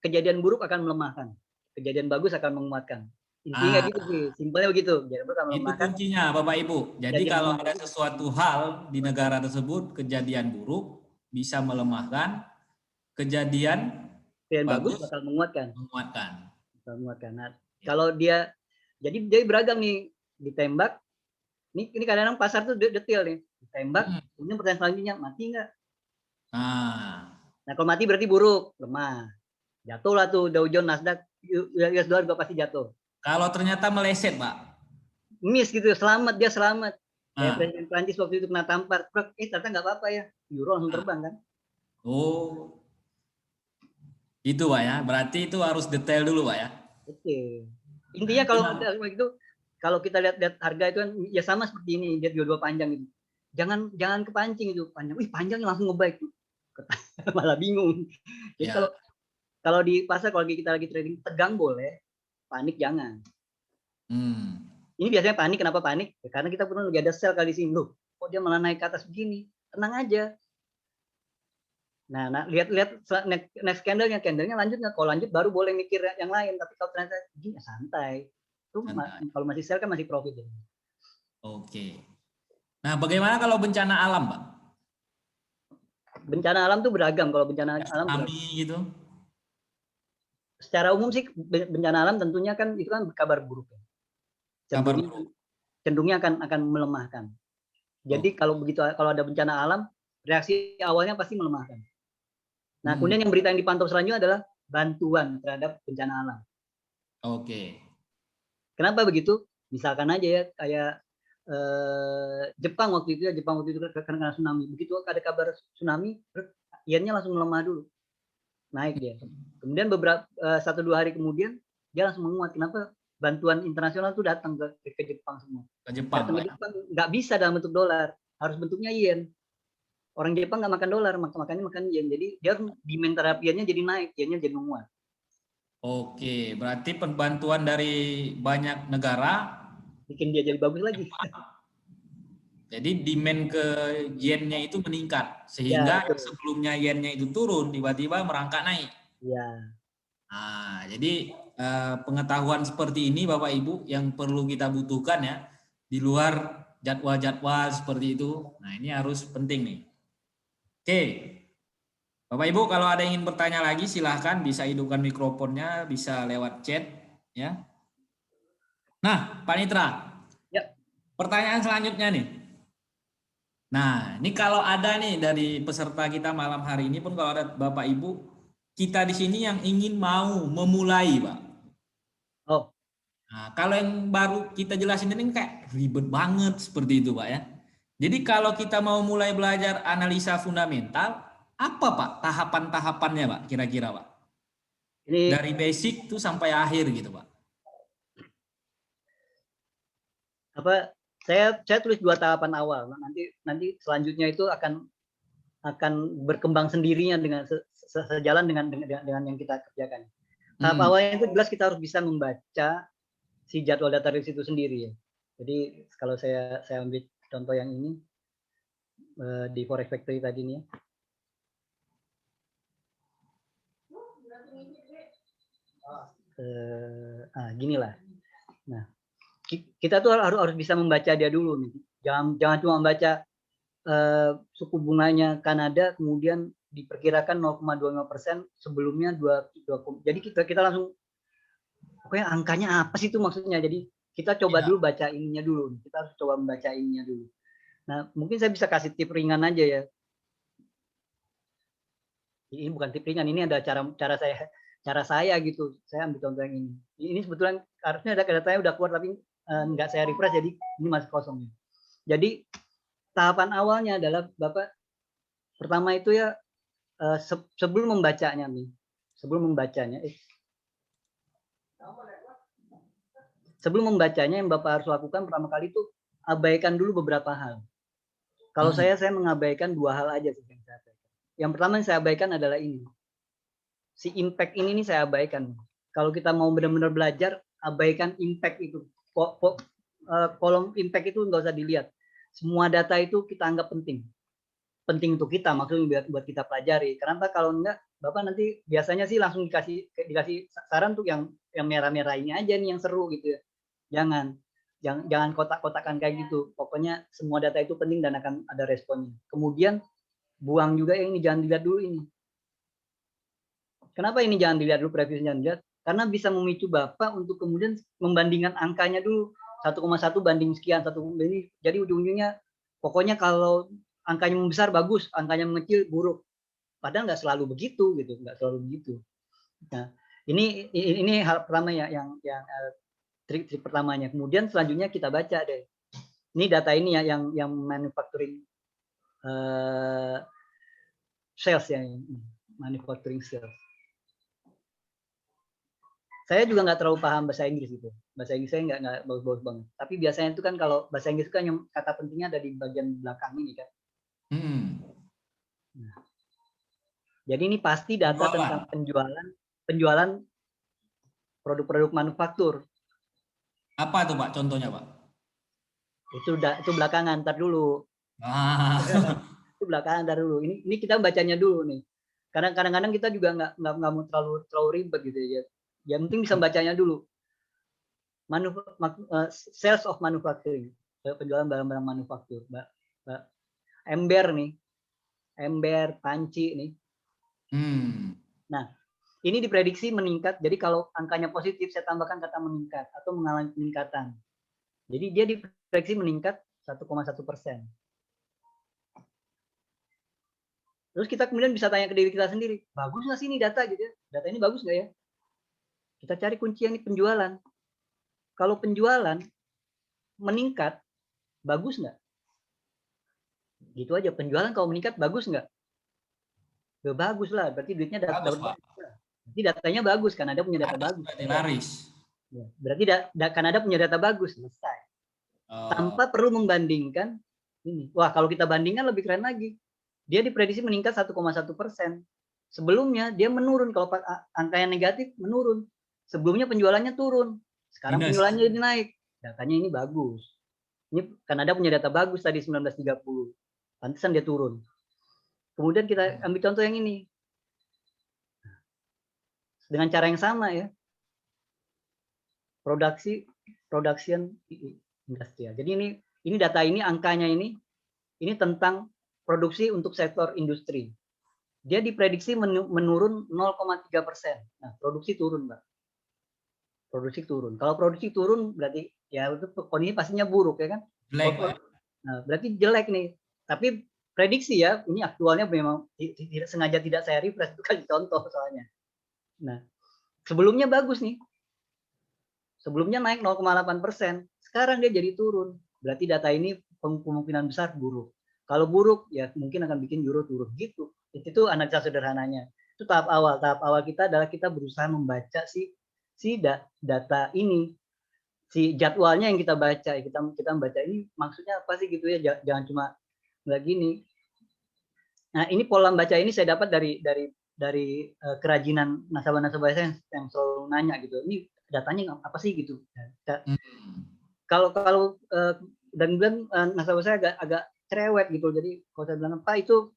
Kejadian buruk akan melemahkan, kejadian bagus akan menguatkan. Intinya gitu sih, simpelnya begitu. Itu kuncinya, Bapak Ibu. Jadi kalau ada sesuatu hal di negara tersebut kejadian buruk bisa melemahkan, kejadian bagus bakal menguatkan. Menguatkan. Nah, kalau dia beragam nih, ditembak. Ini kadang-kadang pasar tuh detail nih, ditembak. Kemudian pertanyaan selanjutnya, mati nggak? Nah, kalau mati berarti buruk, lemah. Jatuh lah tuh Dow Jones, Nasdaq, US dollar juga pasti jatuh. Kalau ternyata meleset, Pak. Miss gitu, dia selamat. Kayak Presiden Prancis waktu itu kena tampar, ternyata nggak apa-apa ya, euro langsung terbang kan. Oh, itu Pak ya, berarti itu harus detail dulu Pak ya. Oke. Intinya kalau kita lihat harga itu kan ya sama seperti ini, dia dua panjang gitu. Jangan kepancing itu panjang. Wih, panjangnya langsung ngebaik tuh. Malah bingung. Jadi kalau di pasar, kalau kita lagi trading, tegang boleh, panik jangan. Ini biasanya panik, kenapa panik? Ya, karena kita pernah lagi ada sell kali sini, loh, kok dia malah naik ke atas begini? Tenang aja. Nah lihat next candlenya lanjut nggak? Kalau lanjut baru boleh mikir yang lain. Tapi kalau ternyata gini, santai. Kalau masih sell kan masih profit. Ya. Oke. Nah, bagaimana kalau bencana alam, Pak? Bencana alam tuh beragam. Kalau bencana alam gitu. Secara umum sih bencana alam tentunya kan itu kan kabar buruk. Cenderungnya akan melemahkan. Jadi kalau ada bencana alam, reaksi awalnya pasti melemahkan. Nah, kemudian yang berita yang dipantau selanjutnya adalah bantuan terhadap bencana alam. Oke. Kenapa begitu? Misalkan aja ya kayak Jepang waktu itu karena tsunami. Begitu ada kabar tsunami, yennya langsung melemah dulu, naik dia. Kemudian beberapa 1-2 hari kemudian dia langsung menguat. Kenapa? Bantuan internasional tuh datang ke Jepang semua. Ke Jepang nggak bisa dalam bentuk dolar, harus bentuknya yen. Orang Jepang nggak makan dolar, makanya makan yen. Jadi dia demand terhadap yennya jadi naik, yennya jadi menguat. Oke, berarti bantuan dari banyak negara bikin dia jadi bagus lagi. Jadi demand ke yennya itu meningkat, sehingga sebelumnya yennya itu turun, tiba-tiba merangkak naik. Ya. Nah, jadi pengetahuan seperti ini Bapak Ibu yang perlu kita butuhkan ya, di luar jadwal-jadwal seperti itu. Nah, ini harus penting nih. Oke, Bapak Ibu kalau ada yang ingin bertanya lagi silahkan, bisa hidupkan mikrofonnya, bisa lewat chat ya. Nah, Pak Nitra, pertanyaan selanjutnya nih. Nah, ini kalau ada nih dari peserta kita malam hari ini pun kalau ada Bapak Ibu, kita di sini yang ingin mau memulai, Pak. Oh. Nah, kalau yang baru kita jelasin ini kayak ribet banget seperti itu, Pak ya. Jadi kalau kita mau mulai belajar analisa fundamental, apa Pak tahapan-tahapannya, Pak? Kira-kira, Pak? Ini dari basic tuh sampai akhir gitu, Pak. Saya tulis 2 tahapan awal. Nanti selanjutnya itu akan berkembang sendirinya dengan sejalan dengan yang kita kerjakan. Tahap awalnya itu jelas kita harus bisa membaca si jadwal data rilis itu sendiri ya. Jadi kalau saya ambil contoh yang ini di Forex Factory tadi nih ya. Gini lah. Nah, kita tuh harus bisa membaca dia dulu nih. Jangan cuma membaca suku bunganya Kanada kemudian diperkirakan 0,25%, sebelumnya 2. Jadi kita langsung pokoknya angkanya apa sih itu maksudnya. Jadi kita coba dulu baca ininya dulu. Kita harus coba membaca ininya dulu. Nah, mungkin saya bisa kasih tip ringan aja ya. Ini bukan tip ringan, ini ada cara saya gitu. Saya ambil contoh yang ini. Ini sebetulnya harusnya ada datanya udah keluar tapi nggak saya refresh, jadi ini masih kosong. Jadi tahapan awalnya adalah Bapak pertama itu ya sebelum membacanya nih. Sebelum membacanya yang Bapak harus lakukan pertama kali itu abaikan dulu beberapa hal. Kalau saya mengabaikan 2 hal aja sih yang saya abaikan. Yang pertama yang saya abaikan adalah ini. Si impact ini nih saya abaikan. Kalau kita mau benar-benar belajar, abaikan impact itu. Kolom impact itu nggak usah dilihat. Semua data itu kita anggap penting. Penting untuk kita, maksudnya buat kita pelajari. Kenapa kalau enggak, Bapak nanti biasanya sih langsung dikasih saran tuh yang merah-merah ini aja nih yang seru gitu ya. Jangan kotak-kotakan kayak gitu. Pokoknya semua data itu penting dan akan ada responnya. Kemudian buang juga yang ini, jangan dilihat dulu ini. Kenapa ini jangan dilihat dulu, previewnya jangan dilihat? Karena bisa memicu Bapak untuk kemudian membandingkan angkanya dulu. 1,1 banding sekian, 1 banding. Jadi ujung-ujungnya pokoknya kalau angkanya membesar bagus, angkanya mengecil buruk. Padahal nggak selalu begitu gitu, nggak selalu begitu. Nah, ini hal pertama ya yang trik pertamanya. Kemudian selanjutnya kita baca deh. Ini data ini ya yang manufacturing sales ya, manufacturing sales. Saya juga nggak terlalu paham bahasa Inggris itu. Bahasa Inggris saya nggak bagus-bagus banget. Tapi biasanya itu kan kalau bahasa Inggris kan yang kata pentingnya ada di bagian belakang ini kan. Nah, jadi ini pasti data tentang penjualan produk-produk manufaktur. Apa tuh Pak contohnya Pak? Itu belakangan, ntar dulu. Itu belakangan, ntar dulu. Ini kita bacanya dulu nih. Karena kadang-kadang kita juga nggak mau terlalu ribet gitu ya. Yang penting bisa bacanya dulu. Sales of manufacturing, penjualan barang-barang manufaktur. Ember nih, panci nih. Nah, ini diprediksi meningkat. Jadi kalau angkanya positif, saya tambahkan kata meningkat atau mengalami peningkatan. Jadi dia diprediksi meningkat 1,1%. Terus kita kemudian bisa tanya ke diri kita sendiri, bagus nggak sih ini data gitu ya? Data ini bagus nggak ya? Kita cari kunci yang di penjualan. Kalau penjualan meningkat, bagus nggak? Gitu aja, penjualan kalau meningkat bagus nggak? Ya bagus lah, berarti duitnya dapat bagus. Berarti datanya bagus, kan ada punya data bagus. Laris. Ya, berarti Kanada punya data bagus, selesai. Tanpa perlu membandingkan ini. Wah, kalau kita bandingkan lebih keren lagi. Dia diprediksi meningkat 1,1%. Sebelumnya dia menurun, kalau angka yang negatif menurun. Sebelumnya penjualannya turun. Sekarang penjualannya jadi naik. Datanya ini bagus. Ini Kanada punya data bagus tadi 1930. Pantesan dia turun. Kemudian kita ambil contoh yang ini. Dengan cara yang sama ya. Production industrial. Jadi ini data ini, angkanya ini tentang produksi untuk sektor industri. Dia diprediksi menurun 0,3%. Nah, produksi turun, Mbak. Produksi turun. Kalau produksi turun berarti ya itu kondisi pastinya buruk ya kan? Jelek. Nah, berarti jelek nih. Tapi prediksi ya, ini aktualnya memang sengaja tidak saya refresh, itu kan contoh soalnya. Nah, sebelumnya bagus nih. Sebelumnya naik 0,8%. Sekarang dia jadi turun. Berarti data ini kemungkinan besar buruk. Kalau buruk, ya mungkin akan bikin euro turun gitu. Itu analisa sederhananya. Itu tahap awal. Tahap awal kita adalah kita berusaha membaca si data ini. si jadwalnya yang kita baca, kita membaca ini maksudnya apa sih gitu ya, jangan cuma nggak gini. Nah, ini pola baca ini saya dapat dari kerajinan nasabah-nasabah saya yang selalu nanya gitu, ini datanya apa sih gitu. Kalau dan kemudian nasabah saya agak cerewet gitu, jadi kalau saya bilang Pak itu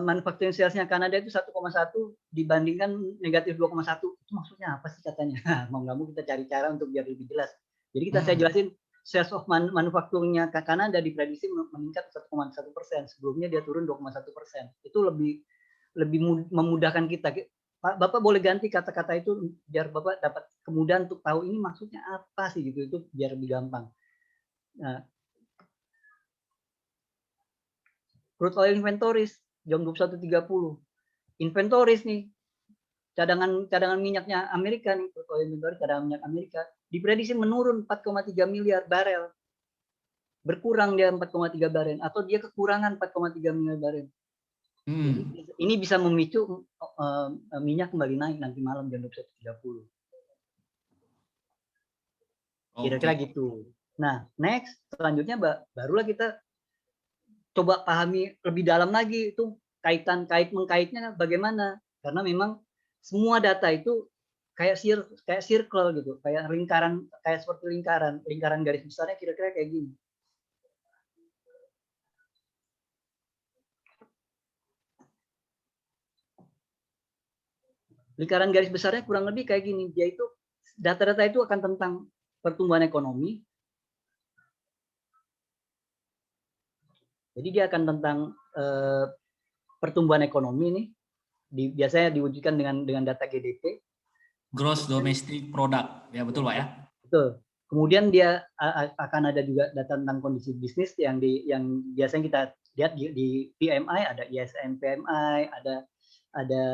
manufacturing sales-nya Kanada itu 1,1 dibandingkan negatif 2,1, itu maksudnya apa sih katanya. Mau nggak mau kita cari cara untuk biar lebih jelas. Jadi saya jelasin sales of manufacturing-nya Kanada diprediksi meningkat 1,1%, sebelumnya dia turun 2,1%. Itu lebih memudahkan kita. Pak, Bapak boleh ganti kata-kata itu biar Bapak dapat kemudahan untuk tahu ini maksudnya apa sih gitu, itu biar lebih gampang. Nah, crude oil inventories jam 21.30. Inventories nih, cadangan minyaknya Amerika nih, crude oil inventory cadangan minyak Amerika diprediksi menurun 4,3 miliar barel. Berkurang dia 4,3 barel atau dia kekurangan 4,3 miliar barel. Jadi ini bisa memicu minyak kembali naik nanti malam jam 21.30. Kira-kira gitu. Nah, next selanjutnya barulah kita coba pahami lebih dalam lagi itu mengkaitnya bagaimana, karena memang semua data itu kayak circle gitu, kayak lingkaran, kayak seperti lingkaran garis besarnya kira-kira kayak gini. Lingkaran garis besarnya kurang lebih kayak gini, yaitu data-data itu akan tentang pertumbuhan ekonomi. Jadi dia akan tentang pertumbuhan ekonomi nih, biasanya diwujudkan dengan data GDP. Gross Domestic Product, ya betul Pak ya? Betul. Kemudian dia akan ada juga data tentang kondisi bisnis yang biasanya kita lihat di PMI, ada ISM PMI, ada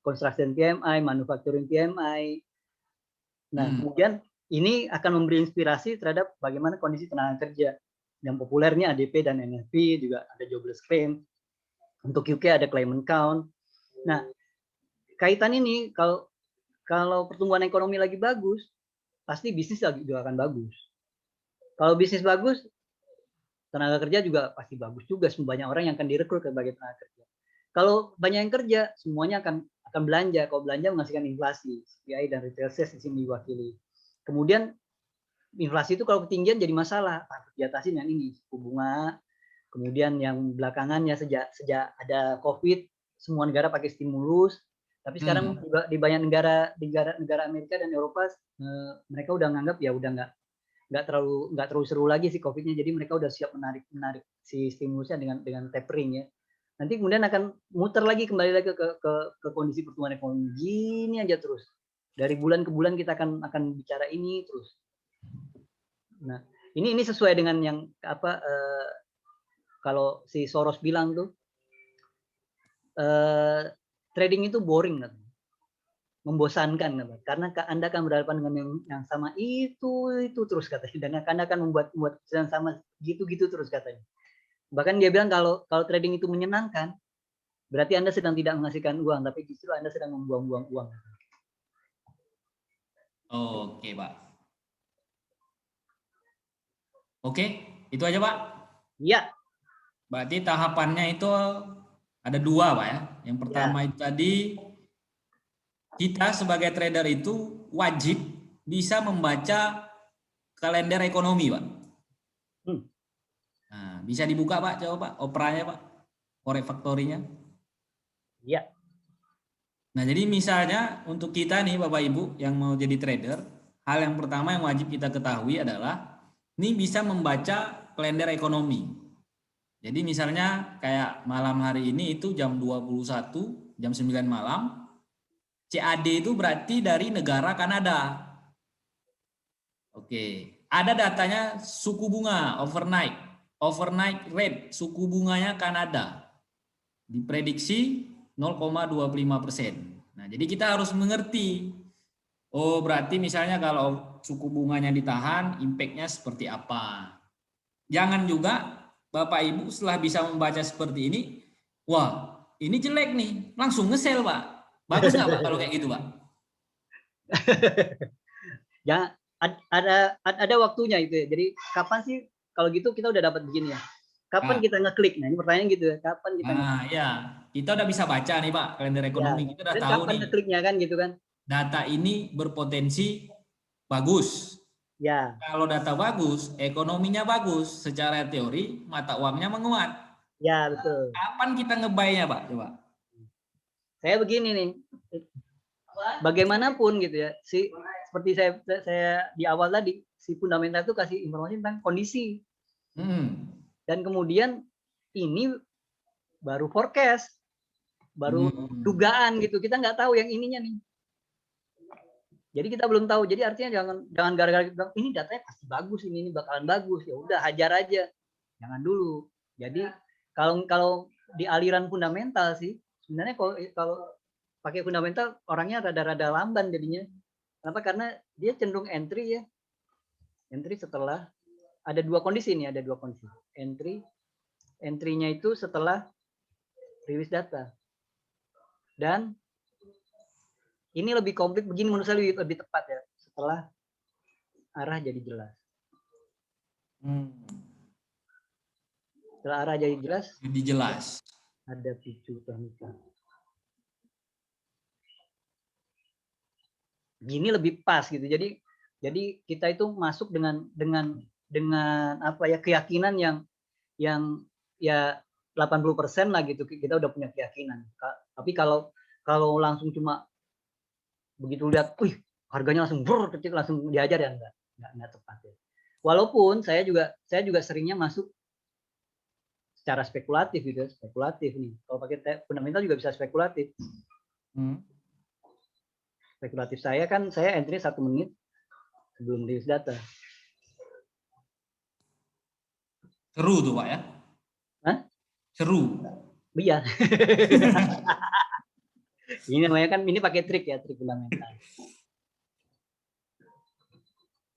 construction PMI, manufacturing PMI. Nah, kemudian ini akan memberi inspirasi terhadap bagaimana kondisi tenaga kerja. Yang populernya ADP dan NFP, juga ada jobless claim. Untuk UK ada claimant count. Nah, kaitan ini kalau pertumbuhan ekonomi lagi bagus, pasti bisnis juga akan bagus. Kalau bisnis bagus, tenaga kerja juga pasti bagus juga. Banyak orang yang akan direkrut sebagai tenaga kerja. Kalau banyak yang kerja, semuanya akan belanja. Kalau belanja menghasilkan inflasi, CPI dan retail sales di sini diwakili. Kemudian inflasi itu kalau ketinggian jadi masalah, harus diatasi dengan ini, suku bunga. Kemudian yang belakangannya sejak ada COVID, semua negara pakai stimulus. Tapi sekarang juga di banyak negara Amerika dan Eropa, mereka udah nganggap ya udah nggak terlalu seru lagi si COVID-nya. Jadi mereka udah siap menarik si stimulusnya dengan tapering ya. Nanti kemudian akan muter lagi kembali lagi ke kondisi pertumbuhan ekonomi gini aja terus. Dari bulan ke bulan kita akan bicara ini terus. Nah, ini sesuai dengan yang kalau si Soros bilang tuh trading itu boring, membosankan, karena Anda akan berhadapan dengan yang sama itu terus katanya, dan Anda akan membuat yang sama gitu terus katanya. Bahkan dia bilang kalau trading itu menyenangkan, berarti Anda sedang tidak menghasilkan uang, tapi justru Anda sedang membuang-buang uang. Oke, Pak. Oke, itu aja, Pak? Iya. Berarti tahapannya itu ada 2, Pak ya. Yang pertama itu tadi, kita sebagai trader itu wajib bisa membaca kalender ekonomi, Pak. Nah, bisa dibuka, Pak, coba Pak, operanya, Pak. Forex Factory-nya. Iya. Nah, jadi misalnya untuk kita nih Bapak Ibu yang mau jadi trader, hal yang pertama yang wajib kita ketahui adalah ini bisa membaca kalender ekonomi. Jadi misalnya kayak malam hari ini itu jam 21, jam 9 malam, CAD itu berarti dari negara Kanada. Oke, ada datanya suku bunga overnight rate, suku bunganya Kanada. Diprediksi 0,25%. Nah, jadi kita harus mengerti. Oh, berarti misalnya kalau suku bunganya ditahan, impact-nya seperti apa. Jangan juga Bapak Ibu setelah bisa membaca seperti ini, wah ini jelek nih, langsung nge-sell Pak. Bagus nggak Pak kalau kayak gitu Pak? ada waktunya itu ya. Jadi kapan sih kalau gitu kita udah dapat begini ya? Kapan Ah, kita ngeklik? Nah, ini pertanyaan gitu ya. Kapan kita ngeklik? ya, kita udah bisa baca nih Pak kalender Ya, ekonomi. Kita udah dan tahu kapan nih ngekliknya kan gitu kan? data ini berpotensi bagus. Ya, Kalau data bagus, ekonominya bagus, secara teori mata uangnya menguat. ya betul. Kapan kita ngebaynya Pak? Coba. Saya begini nih, bagaimanapun gitu ya, seperti saya di awal tadi, si fundamental itu kasih informasi tentang kondisi, Hmm. dan kemudian ini baru forecast, baru Hmm. dugaan gitu. Kita nggak tahu yang ininya nih. Jadi kita belum tahu. Jadi artinya jangan gara-gara kita bilang, ini datanya pasti bagus, ini bakalan bagus. Ya udah hajar aja. Jangan dulu. Jadi kalau kalau di aliran fundamental sih, sebenarnya kalau pakai fundamental orangnya rada-rada lamban jadinya. Kenapa? Karena dia cenderung entry ya. Entry setelah ada dua kondisi nih, ada dua kondisi. Entry-nya itu setelah rilis data. Dan ini lebih komplit begini menurut saya lebih tepat ya. Setelah arah jadi jelas. Hmm. Setelah arah jadi jelas, Jadi jelas. ada picu teknikal. Gini lebih pas gitu. Jadi kita itu masuk dengan apa ya, keyakinan yang ya 80% lah gitu. Kita udah punya keyakinan. Tapi kalau langsung cuma begitu lihat, harganya langsung kecil langsung diajar ya enggak tepat ya. Walaupun saya juga seringnya masuk secara spekulatif gitu ya, spekulatif nih. Kalau pakai fundamental juga bisa spekulatif. Spekulatif saya kan saya entry 1 menit sebelum rilis data. Seru tuh Pak ya. Hah? Seru. Iya. Ini namanya kan ini pakai trik ya, trik fundamental.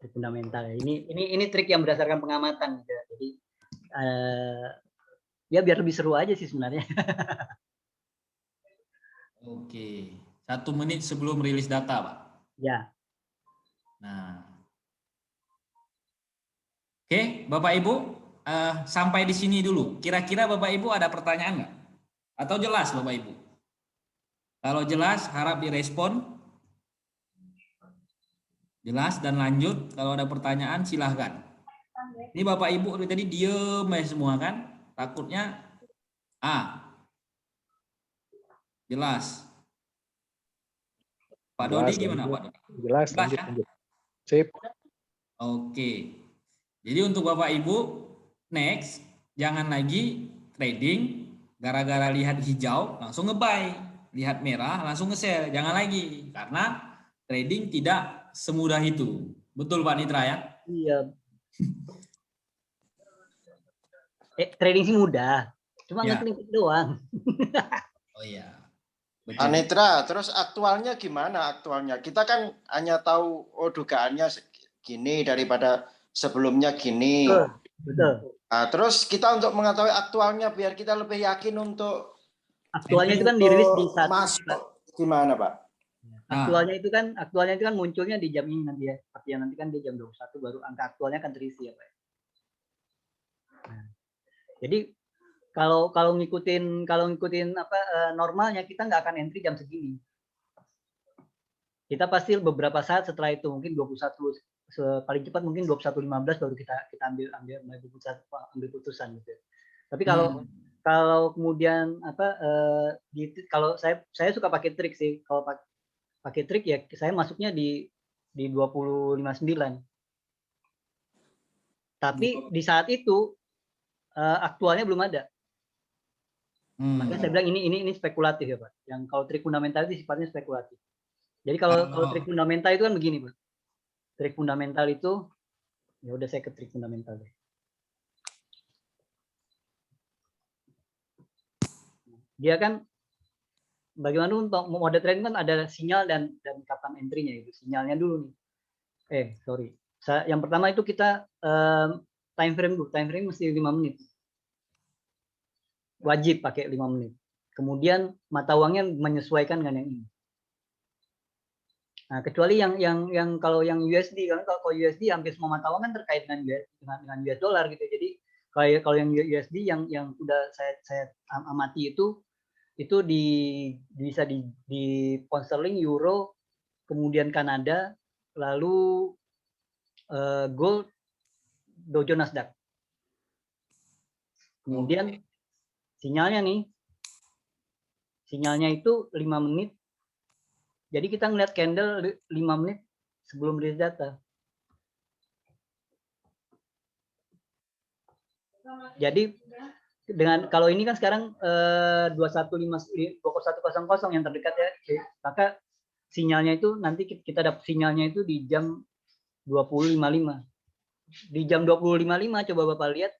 Trik fundamental. Ini trik yang berdasarkan pengamatan gitu. Jadi ya biar lebih seru aja sih sebenarnya. Oke. 1 menit sebelum rilis data Pak. Ya. Nah. Oke, Bapak Ibu, sampai di sini dulu. Kira-kira Bapak Ibu ada pertanyaan nggak? Atau jelas Bapak Ibu? Kalau jelas, harap direspon. Jelas dan lanjut. Kalau ada pertanyaan, silahkan. Ini Bapak Ibu tadi diem ya semua kan? Takutnya jelas. Pak Dodi gimana Pak Dodi? Jelas, Jelas lanjut, ya? lanjut. Sip. Oke. Jadi untuk Bapak Ibu, next, jangan lagi trading gara-gara lihat hijau langsung nge-buy, lihat merah langsung nge-sell, jangan lagi karena trading tidak semudah itu. Betul Pak Nitra ya? Iya. Trading sih mudah. Cuma Ya. ngeklik doang. Oh iya. Betul. Anitra, terus aktualnya gimana aktualnya? Kita kan hanya tahu dugaannya gini daripada sebelumnya gini. Betul. Nah, terus kita untuk mengetahui aktualnya biar kita lebih yakin untuk Aktualnya itu kan dirilis di saat masuk gimana Pak? Aktualnya itu kan munculnya di jam ini nanti ya. Artinya nanti kan di jam 21 baru angka aktualnya akan terisi ya Pak. Nah, jadi kalau ngikutin apa normalnya kita nggak akan entry jam segini. Kita pasti beberapa saat setelah itu mungkin 21 paling cepat mungkin 21.15 baru kita ambil putusan gitu. Tapi kalau kemudian apa kalau saya suka pakai trik sih. Kalau pakai trik ya saya masuknya di 25.9. Tapi di saat itu aktualnya belum ada. Makanya saya bilang ini spekulatif ya Pak. Yang kalau trik fundamental itu sifatnya spekulatif. Jadi kalau trik fundamental itu kan begini Pak. Trik fundamental itu ya udah saya ke trik fundamental deh. Dia kan bagaimana untuk mode trading kan ada sinyal dan kapan entry-nya itu. Sinyalnya dulu nih. Sorry. Yang pertama itu kita time frame dulu. Time frame mesti 5 menit. Wajib pakai 5 menit. Kemudian mata uangnya menyesuaikan dengan yang ini. Nah, kecuali yang kalau yang USD, kan kalau USD hampir semua mata uang kan terkait dengan US dollar gitu. Jadi kalau yang USD yang sudah saya amati itu bisa di pound sterling, euro, kemudian Kanada, lalu gold, Dow Jones, Nasdaq. Kemudian sinyalnya itu 5 menit. Jadi kita ngeliat candle 5 menit sebelum rilis data. Jadi kalau ini kan sekarang 21.00 yang terdekat ya, maka sinyalnya itu nanti kita dapat sinyalnya itu di jam 20.55. Di jam 20.55 coba Bapak lihat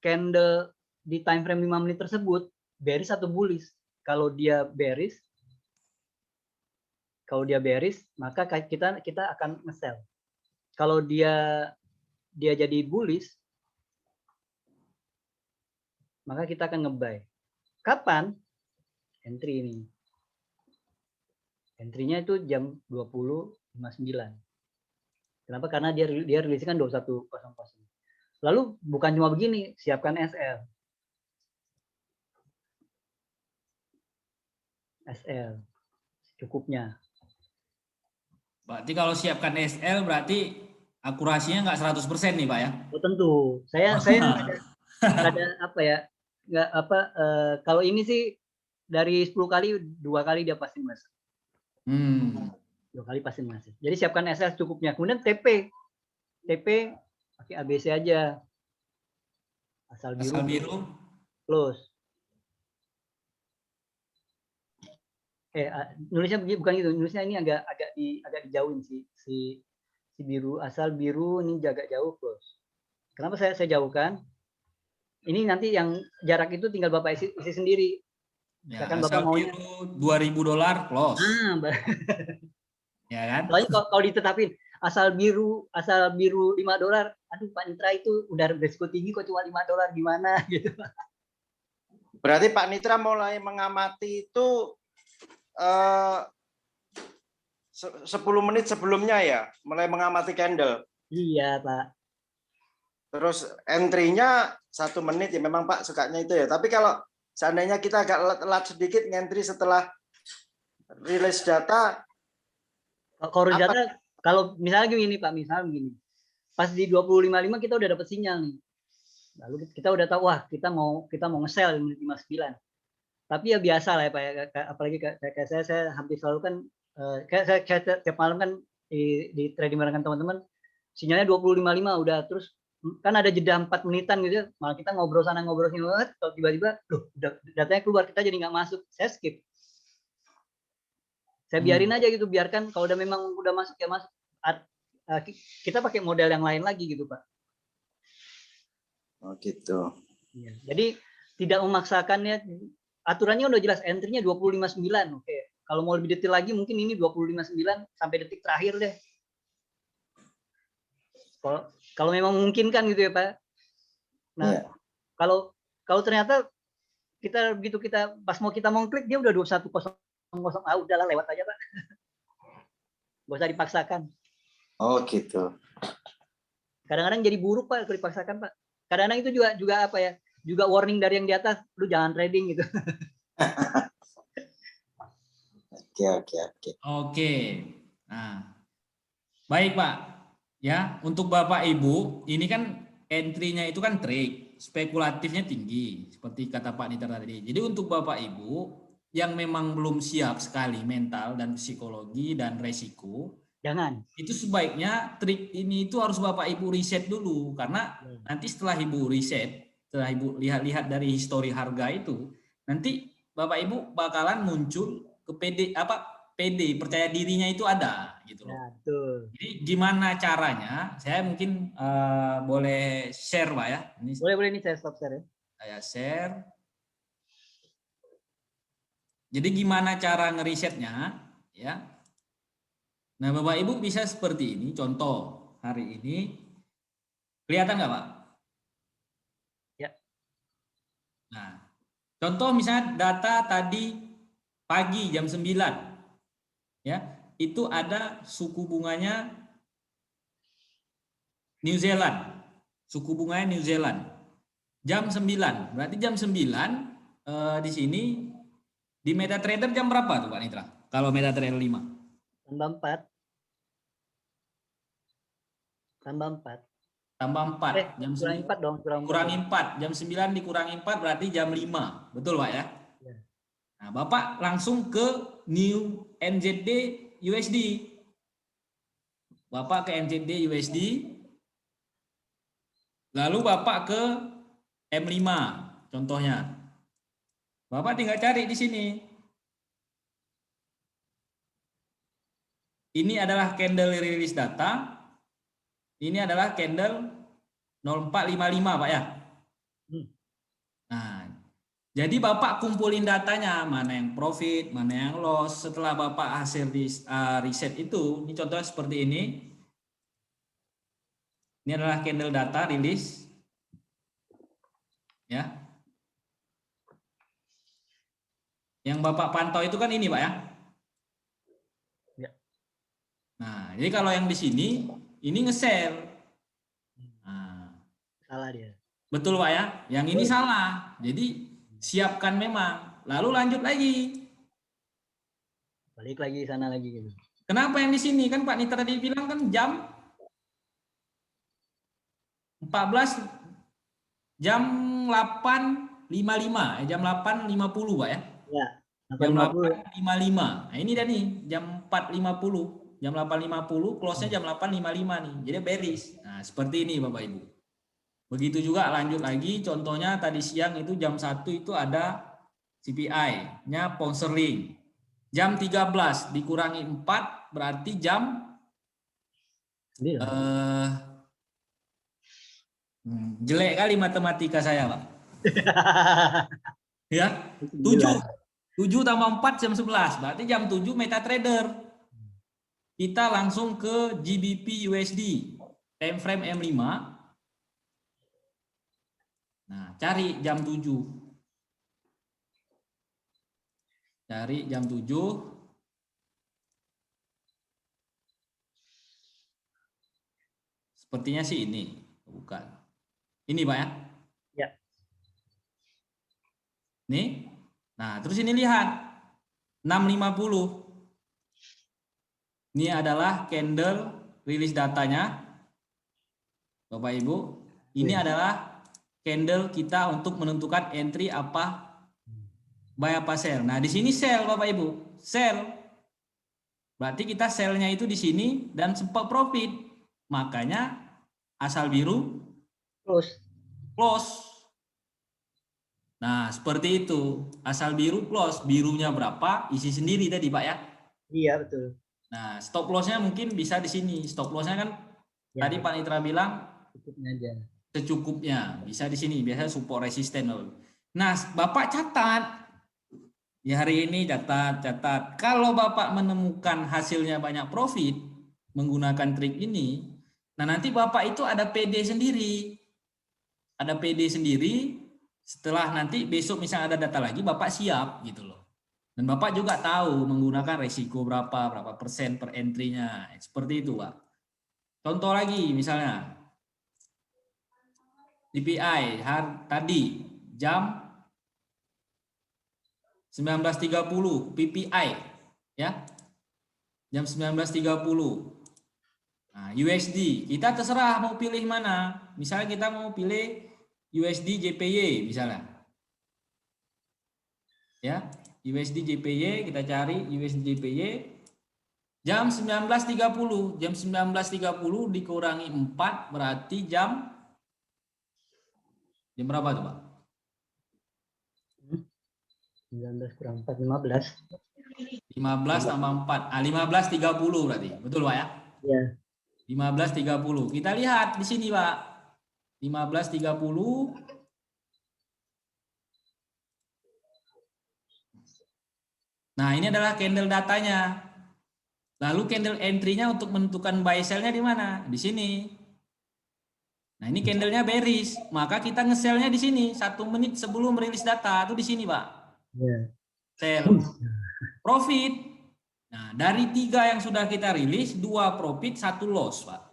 candle di time frame 5 menit tersebut bearish atau bullish. Kalau dia bearish, maka kita akan nge-sell. Kalau dia jadi bullish, maka kita akan nge-buy. Kapan? Entry ini. Entry-nya itu jam 20.59. Kenapa? Karena dia rilis kan 21.00. Lalu bukan cuma begini, siapkan SL. SL cukupnya. Berarti kalau siapkan SL berarti akurasinya nggak 100% nih Pak ya? Oh, tentu. Saya ada apa ya? Nggak apa kalau ini sih dari 10 kali 2 kali dia pasti masuk. 2 kali pasti masuk. Jadi siapkan SL cukupnya. Kemudian TP pakai ABC aja. Asal biru. Close. Nulisnya bukan gitu. Nulisnya ini agak dijauhin si biru, asal biru ini jaga jauh close. Kenapa saya jauhkan? Ini nanti yang jarak itu tinggal Bapak isi sendiri. Ya, Misalkan asal Bapak maunya $2.000 close. Ya kan? Soalnya kalau ditetapin asal biru $5, aduh Pak Nitra itu udah beresiko tinggi kok cuma $5 gimana gitu. Berarti Pak Nitra mulai mengamati itu 10 menit sebelumnya ya, mulai mengamati candle. Iya Pak. Terus entry-nya 1 menit ya, memang Pak sukanya itu ya. Tapi kalau seandainya kita agak telat sedikit ngentry setelah rilis data. Kalau misalnya gini Pak, pas di 20.55 kita udah dapat sinyal nih. Lalu kita udah tahu wah kita mau nge-sell di menit 59. Tapi ya biasa lah ya Pak ya, apalagi kayak saya hampir selalu kan saya tiap malam kan di trading bareng teman-teman, sinyalnya 20.55 udah, terus kan ada jeda 4 menitan gitu ya, malah kita ngobrol sana ngobrol sini banget, kalau tiba-tiba datanya keluar, kita jadi nggak masuk, saya skip. Saya biarin aja gitu, biarkan kalau memang udah masuk ya masuk. Kita pakai model yang lain lagi gitu Pak. Oh gitu. Jadi tidak memaksakan ya, aturannya udah jelas, entry-nya 20.59. Oke. Kalau mau lebih detail lagi mungkin ini 20.59 sampai detik terakhir deh. Kalau memang memungkinkan gitu ya Pak. Nah, kalau ternyata kita pas kita mau klik dia udah 21.00, udahlah lewat aja Pak. Gak usah dipaksakan. Oh gitu. Kadang-kadang jadi buruk Pak kalau dipaksakan Pak. Kadang-kadang itu juga apa ya? Juga warning dari yang di atas, lu jangan trading gitu. Oke. Nah, baik Pak. Ya, untuk Bapak Ibu, ini kan entry-nya itu kan trade, spekulatifnya tinggi, seperti kata Pak Nitra tadi. Jadi untuk Bapak Ibu yang memang belum siap sekali mental dan psikologi dan resiko, jangan. Itu sebaiknya trik ini itu harus Bapak Ibu riset dulu, karena nanti setelah Ibu riset, setelah Ibu lihat-lihat dari histori harga itu, nanti Bapak Ibu bakalan muncul ke PD percaya dirinya itu ada gitu loh. Ya, betul. Jadi gimana caranya? Saya mungkin boleh share Pak ya. Ini boleh ini saya stop share ya. Saya share. Jadi gimana cara ngerisetnya ya? Nah, Bapak Ibu bisa seperti ini. Contoh hari ini kelihatan nggak Pak? Ya. Nah, contoh misalnya data tadi pagi jam 9. Ya. itu ada suku bunganya New Zealand. Suku bunganya New Zealand. Jam 9. Berarti jam 9 di sini di MetaTrader jam berapa tuh Pak Nitra? Kalau MetaTrader 5. Tambah 4. Tambah 4. Tambah 4. Jam Kurangi 4 dong. Kurangi 4. Jam 9 dikurangi 4 berarti jam 5. Betul Pak ya? Ya. Nah, Bapak langsung ke New NZD USD. Bapak ke NZD USD. Lalu Bapak ke M5 contohnya. Bapak tinggal cari di sini. Ini adalah candle release data. Ini adalah candle 0455 Pak ya. Nah, jadi Bapak kumpulin datanya, mana yang profit, mana yang loss. Setelah Bapak hasil riset itu, ini contohnya seperti ini. Ini adalah candle data rilis. Ya. Yang Bapak pantau itu kan ini Pak ya. Ya. Nah, jadi kalau yang di sini, ini nge-sell. Nah, Salah dia. betul Pak ya. Yang ini salah. Jadi siapkan memang. Lalu lanjut lagi. Balik lagi sana lagi gitu. Kenapa yang di sini kan Pak Nitra tadi bilang kan jam 14 jam 8.55 jam 8.50 Pak ya. Ya. Jam 8.50. 8.55. Nah, ini dah nih jam 4.50. Jam 8.50 close-nya jam 8.55 nih. Jadi bearish. Nah, seperti ini Bapak Ibu. Begitu juga lanjut lagi contohnya tadi siang itu jam 1 itu ada CPI-nya pound sterling. Jam 13 dikurangi 4 berarti jam jelek kali matematika saya, Pak. Ya, 7 tambah 4 jam 11. Berarti jam 7 MetaTrader. Kita langsung ke GBP USD. Time frame M5. Nah, cari jam 7. Cari jam 7. Sepertinya sih ini, bukan. Ini Pak ya? Ya. Nih. Nah, terus ini lihat. 6.50. Ini adalah candle rilis datanya. Bapak Ibu, ini adalah candle kita untuk menentukan entry apa buy apa sell. Nah, di sini sell Bapak Ibu. Sell. Berarti kita sell-nya itu di sini dan sempat profit. Makanya asal biru close. Nah, seperti itu. Asal biru close. Birunya berapa? Isi sendiri tadi, Pak ya? Iya, betul. Nah, stop loss-nya mungkin bisa di sini. Stop loss-nya kan ya, tadi Pak Nitra bilang secukupnya aja. Secukupnya. Bisa di sini. Biasanya support resisten. Nah, Bapak catat. Di hari ini catat. Kalau Bapak menemukan hasilnya banyak profit menggunakan trik ini, nah nanti Bapak itu ada PD sendiri. Ada PD sendiri. Setelah nanti besok misalnya ada data lagi, Bapak siap gitu loh. Dan Bapak juga tahu menggunakan resiko berapa persen per entry-nya. Seperti itu, Pak. Contoh lagi misalnya. CPI tadi jam 19.30 PPI ya. Jam 19.30. Nah, USD, kita terserah mau pilih mana. Misalnya kita mau pilih USD JPY misalnya. Ya. USD JPY, kita cari USD JPY jam 19.30. Jam 19.30 dikurangi 4 berarti jam berapa tuh, Pak? 19 kurang 4, 15. 15 tambah 4. 15.30 berarti. Betul, Pak ya? Iya. 15.30. Kita lihat di sini, Pak. 15.30 Nah, ini adalah candle datanya. Lalu candle entry-nya untuk menentukan buy sell-nya di mana? Di sini. Nah, ini candle-nya bearish. Maka kita nge-sell-nya di sini. 1 menit sebelum rilis data. Itu di sini, Pak. Ya. Sell. Profit. Nah, dari 3 yang sudah kita rilis, 2 profit, 1 loss, Pak.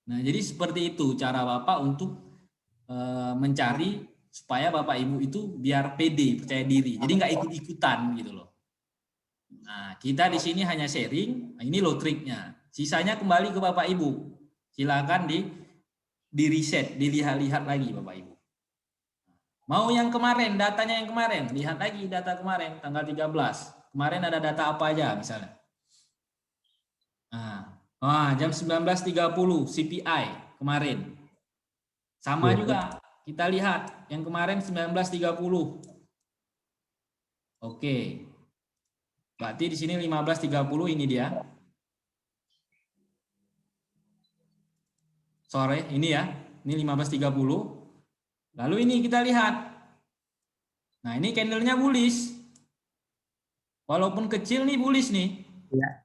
Nah, jadi seperti itu cara Bapak untuk mencari supaya Bapak Ibu itu biar pede, percaya diri. Jadi nggak ikut-ikutan gitu loh. Nah, kita di sini hanya sharing. Nah, ini loh triknya. Sisanya kembali ke Bapak Ibu. Silakan di reset, dilihat-lihat lagi Bapak Ibu. Mau yang kemarin, datanya yang kemarin, lihat lagi data kemarin tanggal 13. Kemarin ada data apa aja misalnya? Nah, jam 19.30 CPI kemarin. Sama juga kita lihat yang kemarin 19.30. Oke. Berarti di sini 15.30 ini dia. Sore ini ya. Ini 15.30. Lalu ini kita lihat. Nah, ini candlenya bullish. Walaupun kecil nih bullish nih. Ya.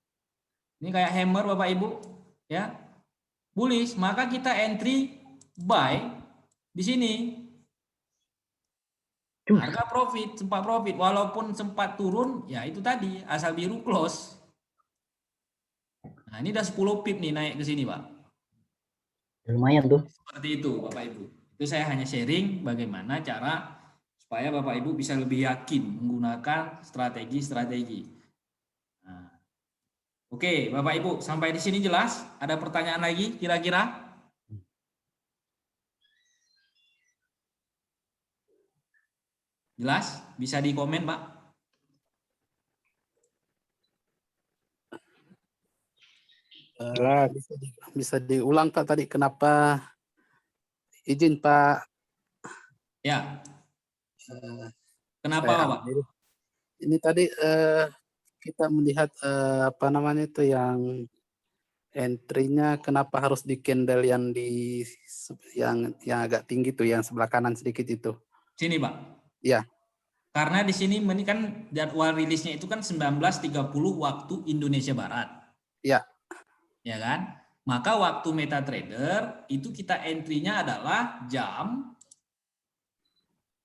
Ini kayak hammer Bapak Ibu, ya. Bullish, maka kita entry buy di sini. Harga profit, sempat profit walaupun sempat turun, ya itu tadi asal biru close. Nah, ini udah 10 pip nih naik ke sini, Pak. Lumayan tuh. Seperti itu, Bapak Ibu. Itu saya hanya sharing bagaimana cara supaya Bapak Ibu bisa lebih yakin menggunakan strategi-strategi. Nah, oke, Bapak Ibu, sampai di sini jelas? Ada pertanyaan lagi kira-kira? Jelas? Bisa di komen, Pak? Bisa diulang Pak tadi kenapa izin Pak? Ya. Kenapa, Saya Pak? Ini tadi kita melihat apa namanya itu yang entry-nya kenapa harus di candle yang yang agak tinggi tuh, yang sebelah kanan sedikit itu. Sini, Pak. Ya. Karena di sini ini kan jadwal rilisnya itu kan 19.30 waktu Indonesia Barat. Ya. Ya kan? Maka waktu MetaTrader itu kita entry-nya adalah jam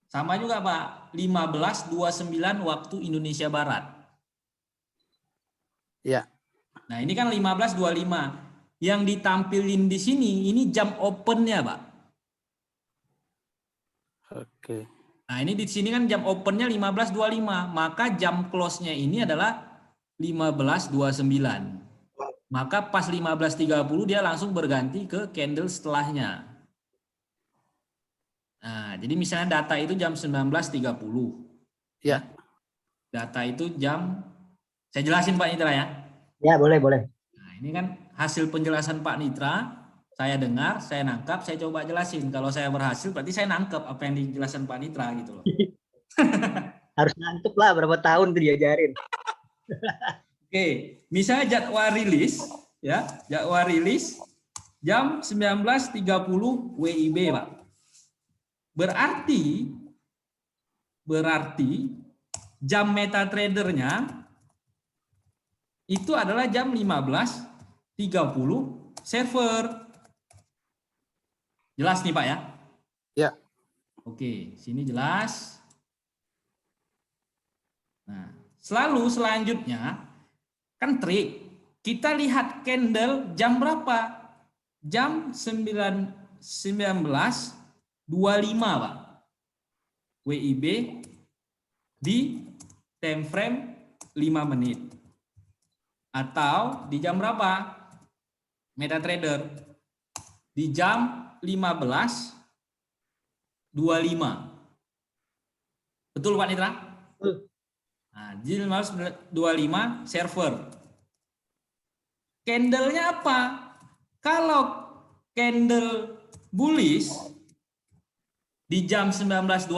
sama juga Pak, 15.29 waktu Indonesia Barat. Ya. Nah, ini kan 15.25. Yang ditampilin di sini ini jam open-nya, Pak. Oke. Nah, ini di sini kan jam open-nya 15.25, maka jam close-nya ini adalah 15.29. Maka pas 15.30 dia langsung berganti ke candle setelahnya. Nah, jadi misalnya data itu jam 19.30. Ya. Data itu saya jelasin Pak Nitra ya. Ya, boleh. Nah, ini kan hasil penjelasan Pak Nitra, saya dengar, saya nangkap, saya coba jelasin. Kalau saya berhasil berarti saya nangkap apa yang dijelaskan Pak Nitra gitu loh. Harus nangkep lah, berapa tahun tuh diajarin. Oke, misalnya jadwal rilis ya, jadwal rilis jam 19.30 WIB, Pak. Berarti jam MetaTrader-nya itu adalah jam 15.30 server. Jelas nih Pak ya? Ya. Oke, sini jelas. Nah, selanjutnya kan trik. Kita lihat candle jam berapa? Jam 19.25 Pak. WIB di time frame 5 menit. Atau di jam berapa? MetaTrader di jam 15.25. Betul Pak Nitra? Nah, di 15.25 server. Candlenya apa? Kalau candle bullish di jam 19.25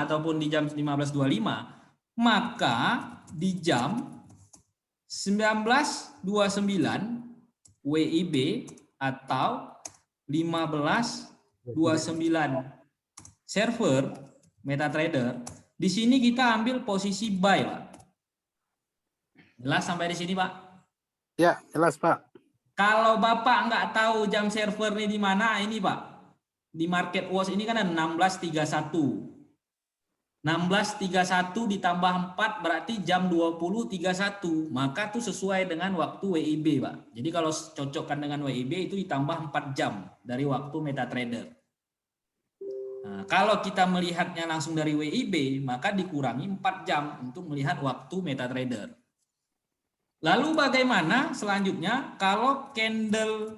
ataupun di jam 15.25, maka di jam 19.29 WIB atau 15.29 server MetaTrader, di sini kita ambil posisi buy, Pak. Jelas sampai di sini, Pak? Ya, jelas, Pak. Kalau Bapak nggak tahu jam server ini di mana, ini Pak. Di Market Watch ini kan ada 16.31. 16.31 ditambah 4 berarti jam 20.31. Maka itu sesuai dengan waktu WIB, Pak. Jadi kalau cocokkan dengan WIB itu ditambah 4 jam dari waktu MetaTrader. Nah, kalau kita melihatnya langsung dari WIB, maka dikurangi 4 jam untuk melihat waktu MetaTrader. Lalu bagaimana selanjutnya kalau candle-nya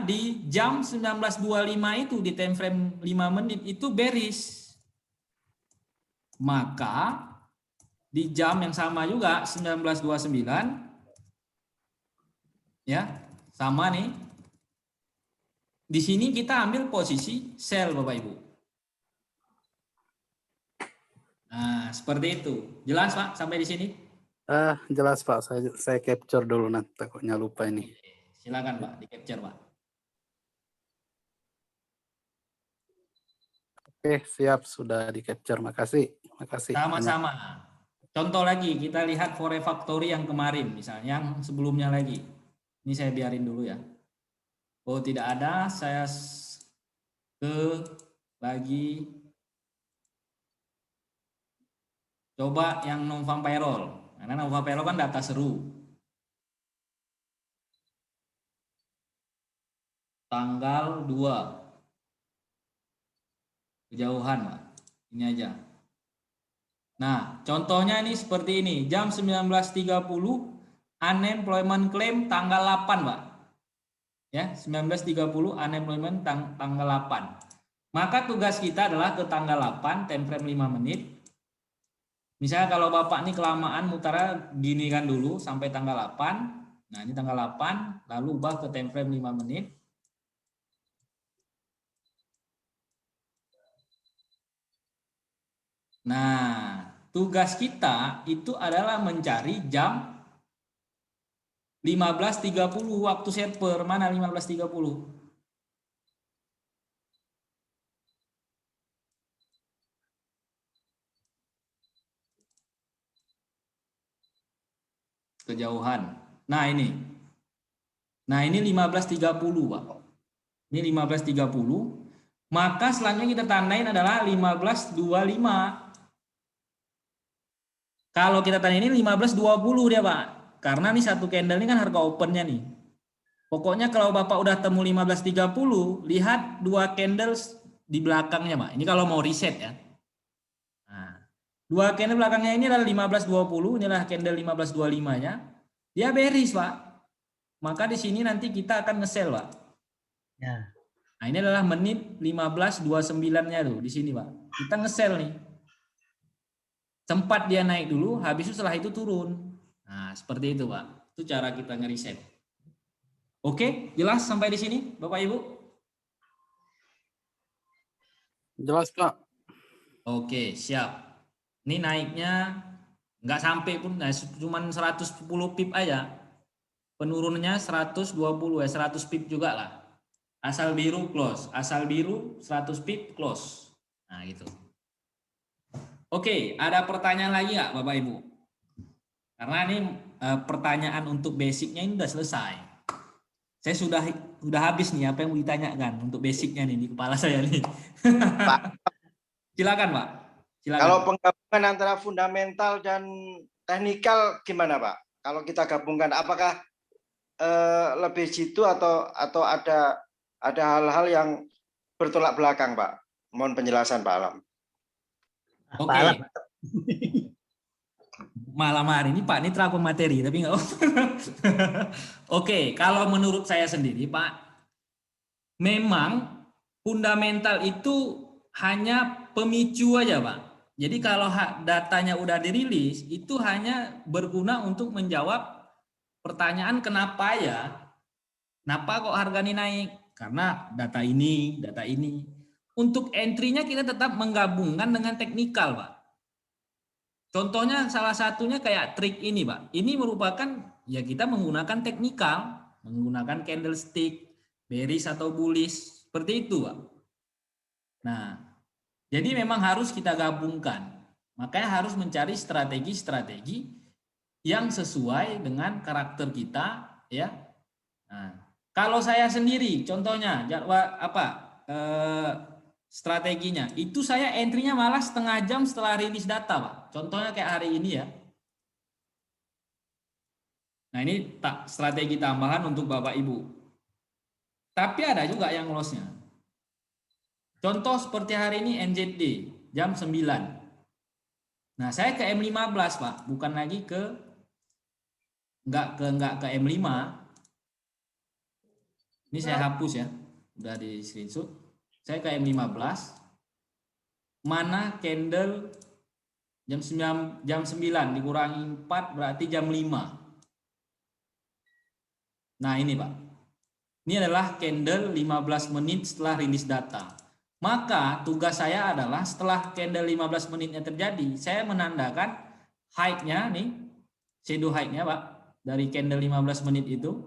di jam 19.25 itu di time frame 5 menit itu bearish? Maka di jam yang sama juga 19.29 ya, sama nih. Di sini kita ambil posisi sell Bapak Ibu. Nah, seperti itu. Jelas Pak sampai di sini? Jelas Pak, saya capture dulu nanti takutnya lupa ini. Silakan Pak, di capture Pak. Oke, siap, sudah di capture. Makasih. Sama-sama. Contoh lagi, kita lihat Fore Factory yang kemarin, misalnya yang sebelumnya lagi. Ini saya biarin dulu ya. Oh tidak ada, saya ke lagi. Coba yang non-farm payroll. Karena non-farm payroll kan data seru. Tanggal 2. Kejauhan, Pak. Ini aja. Nah, contohnya ini seperti ini. Jam 19.30 unemployment claim tanggal 8, Pak. Ya, 19.30 unemployment tanggal 8. Maka tugas kita adalah ke tanggal 8, time frame 5 menit. Misalnya kalau Bapak ini kelamaan mutarnya gini kan dulu sampai tanggal 8. Nah, ini tanggal 8, lalu ubah ke time frame 5 menit. Nah, tugas kita itu adalah mencari jam 15.30 waktu server. Mana 15.30? Kejauhan. Nah, ini 15.30, Pak. Ini 15.30. Maka selanjutnya kita tandain adalah 15.25. Kalau kita tanya ini 15.20 dia, Pak. Karena nih satu candle ini kan harga opennya nih. Pokoknya kalau Bapak udah temu 15.30, lihat dua candles di belakangnya, Pak. Ini kalau mau reset ya. Nah, dua candle belakangnya ini adalah 15.20, inilah candle 15.25-nya. Dia bearish, Pak. Maka di sini nanti kita akan nge-sell, Pak. Ya. Nah, ini adalah menit 15.29-nya tuh di sini, Pak. Kita nge-sell nih. Sempat dia naik dulu, habis itu setelah itu turun. Nah, seperti itu, Pak. Itu cara kita ngeriset. Oke, jelas sampai di sini, Bapak Ibu? Jelas, Pak. Oke, siap. Ini naiknya nggak sampai pun, nah, cuma 110 pip aja. Penurunannya 120 ya, 100 pip juga lah. Asal biru close, asal biru 100 pip close. Nah, gitu. Oke, ada pertanyaan lagi nggak Bapak Ibu? Karena ini pertanyaan untuk basicnya ini udah selesai. Saya sudah habis nih apa yang mau ditanyakan untuk basicnya nih di kepala saya nih. Pak. Silakan Pak. Silakan. Kalau penggabungan antara fundamental dan teknikal gimana Pak? Kalau kita gabungkan, apakah lebih jitu atau ada hal-hal yang bertolak belakang Pak? Mohon penjelasan Pak Alam. Oke. Malam hari ini Pak, ini terlalu materi tapi nggak. Oke, kalau menurut saya sendiri Pak, memang fundamental itu hanya pemicu aja Pak. Jadi kalau datanya udah dirilis, itu hanya berguna untuk menjawab pertanyaan kenapa ya, kenapa kok harga ini naik? Karena data ini. Untuk entry-nya kita tetap menggabungkan dengan teknikal Pak. Contohnya salah satunya kayak trik ini Pak. Ini merupakan ya kita menggunakan teknikal, menggunakan candlestick, bearish atau bullish, seperti itu Pak. Nah, jadi memang harus kita gabungkan. Makanya harus mencari strategi-strategi yang sesuai dengan karakter kita ya. Nah, kalau saya sendiri contohnya strateginya. Itu saya entry-nya malah setengah jam setelah rilis data, Pak. Contohnya kayak hari ini ya. Nah, ini strategi tambahan untuk Bapak Ibu. Tapi ada juga yang loss-nya. Contoh seperti hari ini NZD jam 9. Nah, saya ke M15, Pak, bukan lagi enggak ke M5. Ini saya hapus ya. Udah di screenshot. Saya ke M15. Mana candle jam 9 dikurangi 4 berarti jam 5. Nah, ini, Pak. Ini adalah candle 15 menit setelah rilis data. Maka tugas saya adalah setelah candle 15 menitnya terjadi, saya menandakan high-nya nih, shadow high-nya, Pak, dari candle 15 menit itu.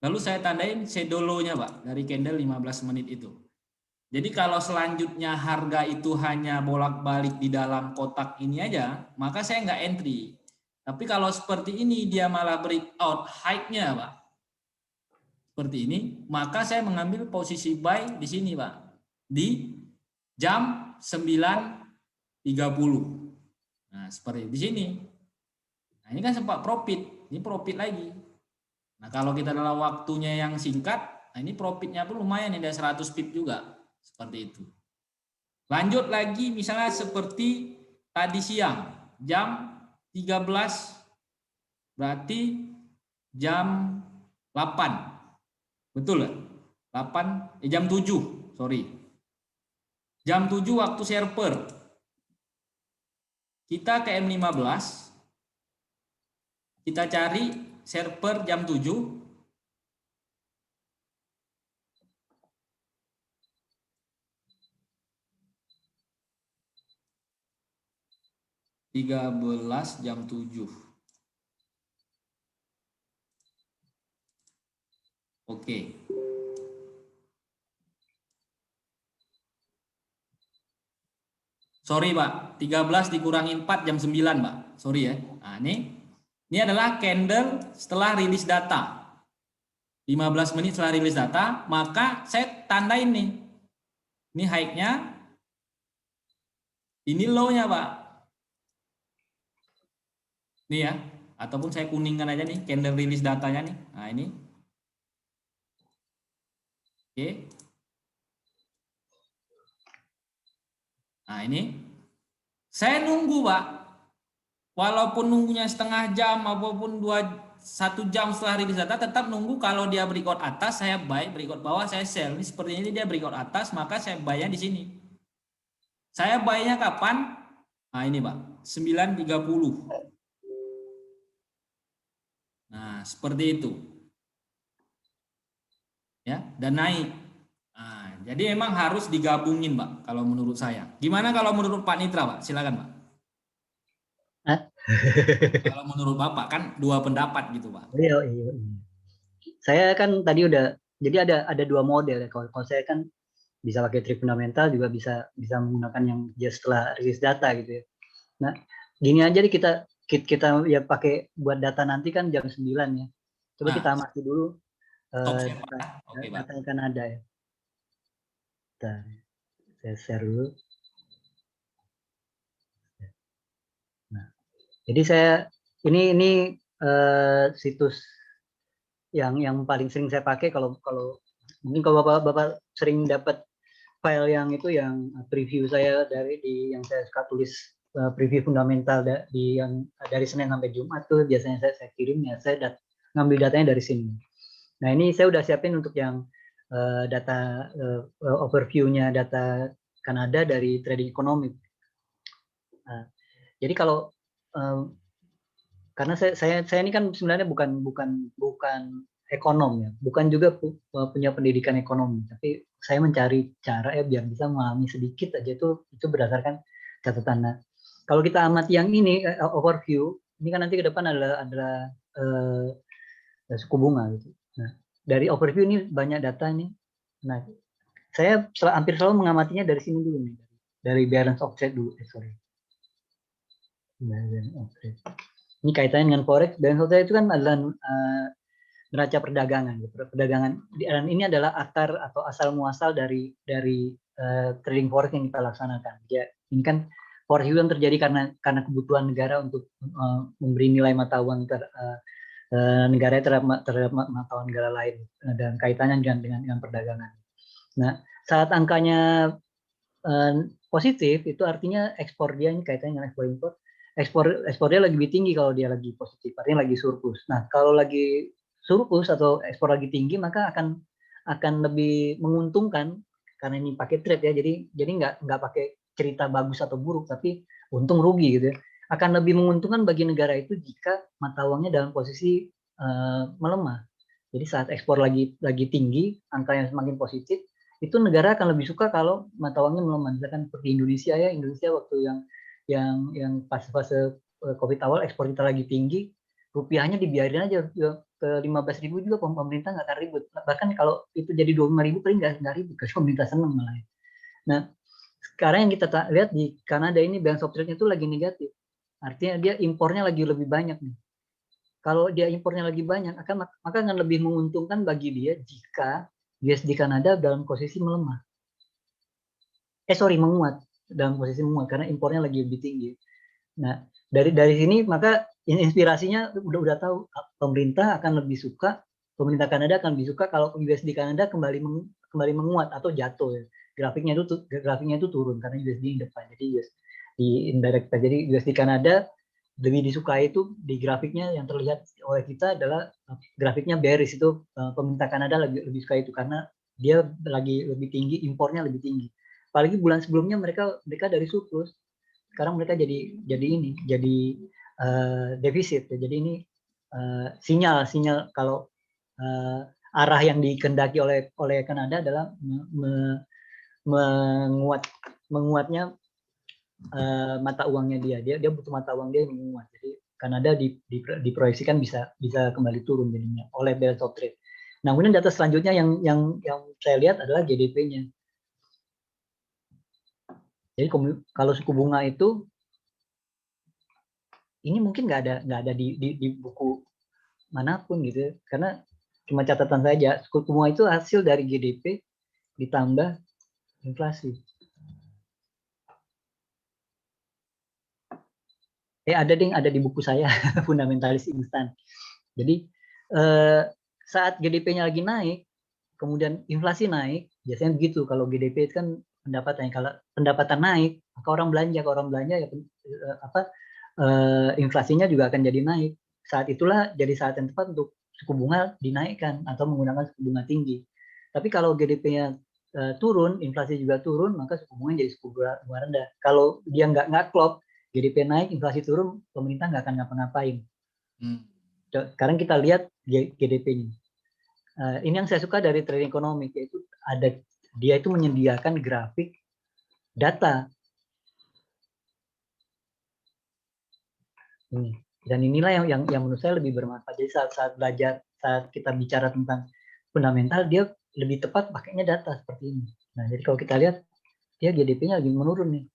Lalu saya tandain shadow low-nya, Pak, dari candle 15 menit itu. Jadi kalau selanjutnya harga itu hanya bolak-balik di dalam kotak ini aja, maka saya nggak entry. Tapi kalau seperti ini dia malah breakout high-nya, Pak, seperti ini, maka saya mengambil posisi buy di sini, Pak. Di jam 9.30. Nah, seperti di sini. Nah, ini kan sempat profit, ini profit lagi. Nah, kalau kita dalam waktunya yang singkat, nah ini profitnya pun lumayan, ada 100 pip juga. Seperti itu. Lanjut lagi misalnya seperti tadi siang, jam 13, berarti jam 8. Betul ya? 8, jam 7, sorry. Jam 7 waktu server. Kita ke M15. Kita cari server jam 7. Jam 7. Oke. Sorry, Pak, 13 dikurangi 4 jam 9, Pak. Sorry ya. Nah, ini adalah candle setelah rilis data. 15 menit setelah rilis data, maka saya tandain nih. Ini high-nya. Ini low-nya, Pak. Nih ya, ataupun saya kuningkan aja nih candle rilis datanya nih. Nah, ini. Oke. Nah, ini saya nunggu, Pak. Walaupun nunggunya setengah jam apapun 1 jam setelah rilis data, tetap nunggu. Kalau dia breakout atas saya buy, breakout bawah saya sell. Ini seperti ini dia breakout atas, maka saya buy-nya di sini. Saya buy-nya kapan? Nah, ini, Pak, 9.30. Nah, seperti itu. Ya, dan naik. Nah, jadi emang harus digabungin, Pak, kalau menurut saya. Gimana kalau menurut Pak Nitra, Pak? Silakan, Pak. Kalau menurut Bapak kan dua pendapat gitu, Pak. Iya. Saya kan tadi udah, jadi ada 2 model ya. Kalau saya kan bisa pakai trade fundamental, juga bisa menggunakan yang just setelah rilis data gitu ya. Nah, gini aja nih, kita ya pakai buat data nanti kan jam 9 ya. Coba kita amati dulu data yang kan ada ya. Bentar, saya share dulu. Nah, jadi saya ini situs yang paling sering saya pakai kalau mungkin kalau Bapak sering dapat file yang itu, yang preview saya yang saya suka tulis preview fundamental dari Senin sampai Jumat tuh biasanya saya kirim ya, saya ngambil datanya dari sini. Nah, ini saya udah siapin untuk yang data overview-nya data Kanada dari Trading Economics. Nah, jadi kalau karena saya ini kan sebenarnya bukan ekonom ya, bukan juga punya pendidikan ekonomi, tapi saya mencari cara ya biar bisa memahami sedikit aja itu berdasarkan catatan. Nah, kalau kita amati yang ini overview, ini kan nanti ke depan adalah suku bunga gitu. Nah, dari overview ini banyak data ini. Nah, saya hampir selalu mengamatinya dari sini dulu nih, dari balance of trade dulu. Balance of trade. Ini kaitannya dengan forex. Balance of trade itu kan adalah neraca perdagangan. Dan ini adalah akar atau asal muasal dari trading forex yang kita laksanakan. Ya, ini kan forex itu yang terjadi karena kebutuhan negara untuk memberi nilai mata uang negara terhadap mata uang negara lain dan kaitannya dengan perdagangan. Nah, saat angkanya positif itu artinya ekspor dia ini kaitannya dengan ekspor impor. Ekspor dia lagi lebih tinggi kalau dia lagi positif, artinya lagi surplus. Nah, kalau lagi surplus atau ekspor lagi tinggi maka akan lebih menguntungkan karena ini pakai trade ya. Jadi nggak pakai cerita bagus atau buruk tapi untung rugi gitu ya. Akan lebih menguntungkan bagi negara itu jika mata uangnya dalam posisi melemah. Jadi saat ekspor lagi tinggi, angka yang semakin positif, itu negara akan lebih suka kalau mata uangnya melemah. Misalkan seperti Indonesia ya, Indonesia waktu yang fase COVID awal ekspor kita lagi tinggi, rupiahnya dibiarin aja ke 15.000 juga pemerintah nggak akan ribut. Bahkan kalau itu jadi 25.000 paling nggak ribut, karena pemerintah senang malah. Nah, sekarang yang kita lihat di Kanada ini balance of trade-nya itu lagi negatif. Artinya dia impornya lagi lebih banyak nih. Kalau dia impornya lagi banyak, maka akan lebih menguntungkan bagi dia jika USD Kanada dalam posisi melemah. Menguat, dalam posisi menguat karena impornya lagi lebih tinggi. Nah, dari sini maka inspirasinya udah tahu pemerintah Kanada akan lebih suka kalau USD Kanada kembali menguat atau jatuh ya. Grafiknya itu turun karena USD di depan. Jadi di indirect jadi USD Kanada lebih disukai itu di grafiknya yang terlihat oleh kita adalah grafiknya bearish itu pemerintah Kanada lebih suka itu karena dia lagi lebih tinggi, impornya lebih tinggi. Apalagi bulan sebelumnya mereka dari surplus, sekarang mereka jadi defisit. Jadi ini sinyal kalau arah yang dikehendaki oleh Kanada adalah menguatnya mata uangnya dia butuh mata uang dia yang menguat. Jadi Kanada diproyeksikan bisa kembali turun jadinya oleh balance of trade. Nah, kemudian data selanjutnya yang saya lihat adalah GDP-nya. Jadi kalau suku bunga itu ini mungkin nggak ada di buku manapun gitu, karena cuma catatan saja. Suku bunga itu hasil dari GDP ditambah inflasi. Ada di buku saya fundamentalis instan. Jadi saat GDP-nya lagi naik, kemudian inflasi naik, biasanya begitu. Kalau GDP itu kan pendapatan, kalau pendapatan naik, maka orang belanja, ya inflasinya juga akan jadi naik. Saat itulah jadi saat yang tepat untuk suku bunga dinaikkan atau menggunakan suku bunga tinggi. Tapi kalau GDP-nya turun, inflasi juga turun, maka suku bunga jadi suku bunga rendah. Kalau dia nggak klop, GDP naik, inflasi turun, pemerintah nggak akan ngapa-ngapain. Sekarang kita lihat GDP-nya. Ini yang saya suka dari trading ekonomi, yaitu dia itu menyediakan grafik data. Dan inilah yang menurut saya lebih bermanfaat. Jadi saat belajar, saat kita bicara tentang fundamental, dia lebih tepat pakainya data seperti ini. Nah, jadi kalau kita lihat, dia GDP-nya lagi menurun nih.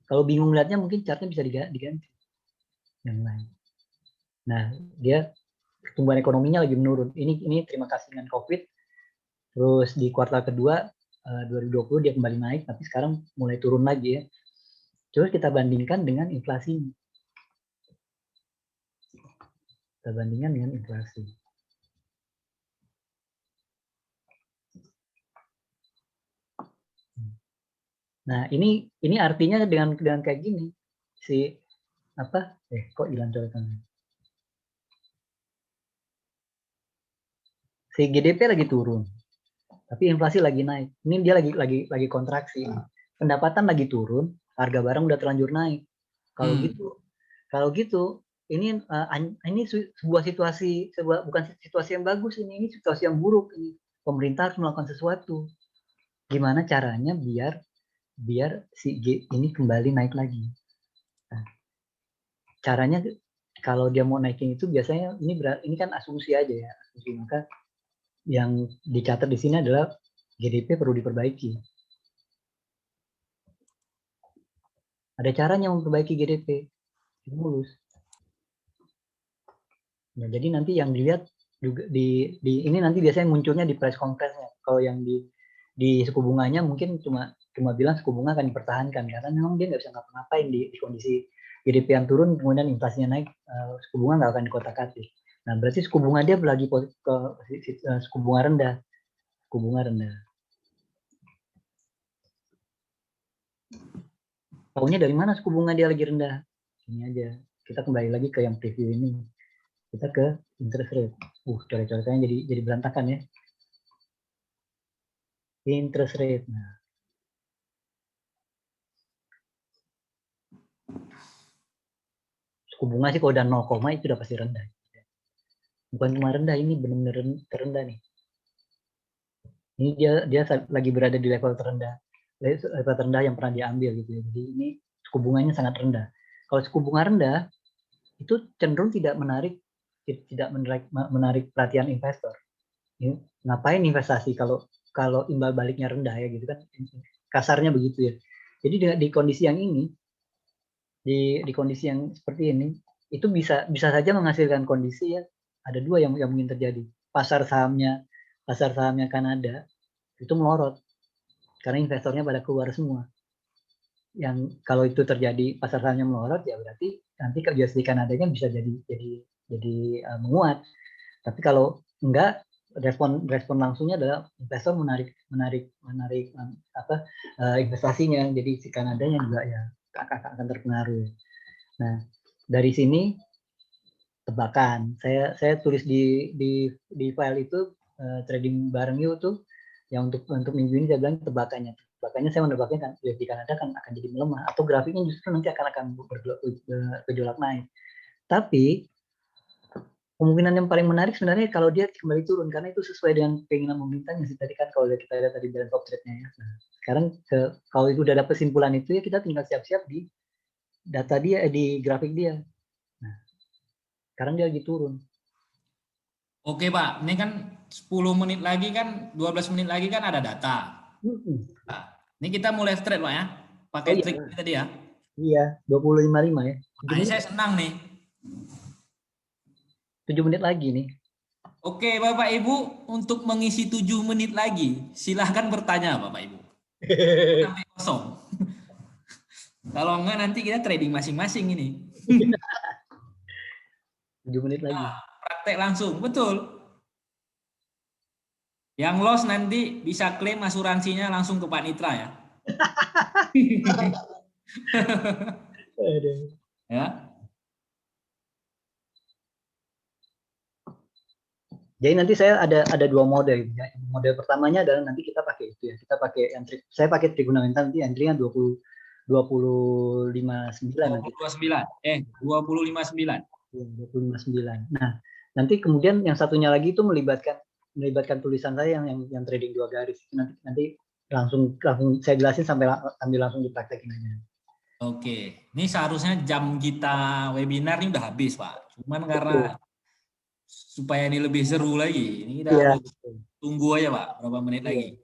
Kalau bingung lihatnya mungkin chartnya bisa diganti. Yang lain. Nah, dia pertumbuhan ekonominya lagi menurun. Ini terima kasih dengan COVID. Terus di kuartal kedua 2020 dia kembali naik, tapi sekarang mulai turun lagi ya. Terus kita bandingkan dengan inflasinya. Kita bandingkan dengan inflasi. Nah, ini artinya dengan kayak gini kok hilang coretannya. Si GDP lagi turun, tapi inflasi lagi naik. Ini dia lagi kontraksi. Pendapatan lagi turun, harga barang udah terlanjur naik. Kalau gitu, ini sebuah situasi, bukan situasi yang bagus ini situasi yang buruk. Ini pemerintah harus melakukan sesuatu. Gimana caranya biar si ini kembali naik lagi. Nah, caranya kalau dia mau naikin itu biasanya ini kan asumsi aja ya, asumsi. Maka yang dicatat di sini adalah GDP perlu diperbaiki. Ada caranya memperbaiki GDP, stimulus. Nah, jadi nanti yang dilihat juga di ini nanti biasanya munculnya di press conference-nya. Kalau yang di di suku bunganya mungkin cuma bilang suku bunga akan dipertahankan karena memang dia nggak bisa ngapa-ngapain di kondisi GDP yang turun kemudian inflasinya naik, suku bunga nggak akan dikotak-atik. Nah berarti suku bunga dia lagi ke suku bunga rendah, suku bunga rendah. Tahunya dari mana suku bunga dia lagi rendah? Ini aja. Kita kembali lagi ke yang preview ini. Kita ke interest rate. Coret-coretannya jadi berantakan ya. Interest rate. Nah, suku bunga sih kalau udah 0, itu udah pasti rendah. Bukan cuma rendah, ini benar-benar terendah nih. Ini dia lagi berada di level terendah yang pernah diambil gitu ya. Jadi ini suku bunganya sangat rendah. Kalau suku bunga rendah itu cenderung tidak menarik perhatian investor. Ya, ngapain investasi kalau imbal baliknya rendah ya gitu kan, kasarnya begitu ya. Jadi di kondisi yang ini, di kondisi yang seperti ini, itu bisa saja menghasilkan kondisi ya, ada dua yang mungkin terjadi. Pasar sahamnya Kanada itu melorot karena investornya pada keluar semua. Yang kalau itu terjadi pasar sahamnya melorot ya berarti nanti USD Kanadanya bisa jadi menguat. Tapi kalau enggak, respon langsungnya adalah investor menarik investasinya. Jadi si Kanadanya juga ya akan terpengaruh. Nah, dari sini tebakan. Saya tulis di file itu trading bareng you tuh yang untuk minggu ini saya bilang tebakannya saya menebaknya kan USD Kanada kan akan jadi melemah atau grafiknya justru nanti akan bergejolak naik. Tapi kemungkinan yang paling menarik sebenarnya kalau dia kembali turun karena itu sesuai dengan keinginan pemerintahnya sih tadi kan kalau kita lihat tadi balance of trade-nya ya. Nah, sekarang kalau itu udah ada kesimpulan itu ya kita tinggal siap-siap di data dia di grafik dia. Nah, sekarang dia lagi turun. Oke Pak, ini kan 10 menit lagi kan, 12 menit lagi kan ada data. Nah, ini kita mulai trade Pak ya, pakai trik tadi ya. Iya, 20.55 ya. Nah, saya senang nih. 7 menit lagi nih. Oke Bapak Ibu, untuk mengisi 7 menit lagi, silahkan bertanya Bapak Ibu. Sampai kosong. Kalau enggak nanti kita trading masing-masing ini. 7 menit lagi. Nah, praktek langsung, betul. Yang loss nanti bisa klaim asuransinya langsung ke Pak Nitra ya. Ya. Jadi nanti saya ada dua mode ya. Mode pertamanya adalah nanti kita pakai itu ya. Kita pakai entry. Saya pakai trigundamental nanti entry-nya 20.59 nanti. 20.59. 20.59. Nah, nanti kemudian yang satunya lagi itu melibatkan tulisan saya yang trading 2 garis. Nanti langsung saya jelasin sambil langsung dipraktekin aja. Oke, ini seharusnya jam kita webinar ini udah habis Pak. Cuman karena supaya ini lebih seru lagi, ini kita harus tunggu aja Pak, berapa menit lagi.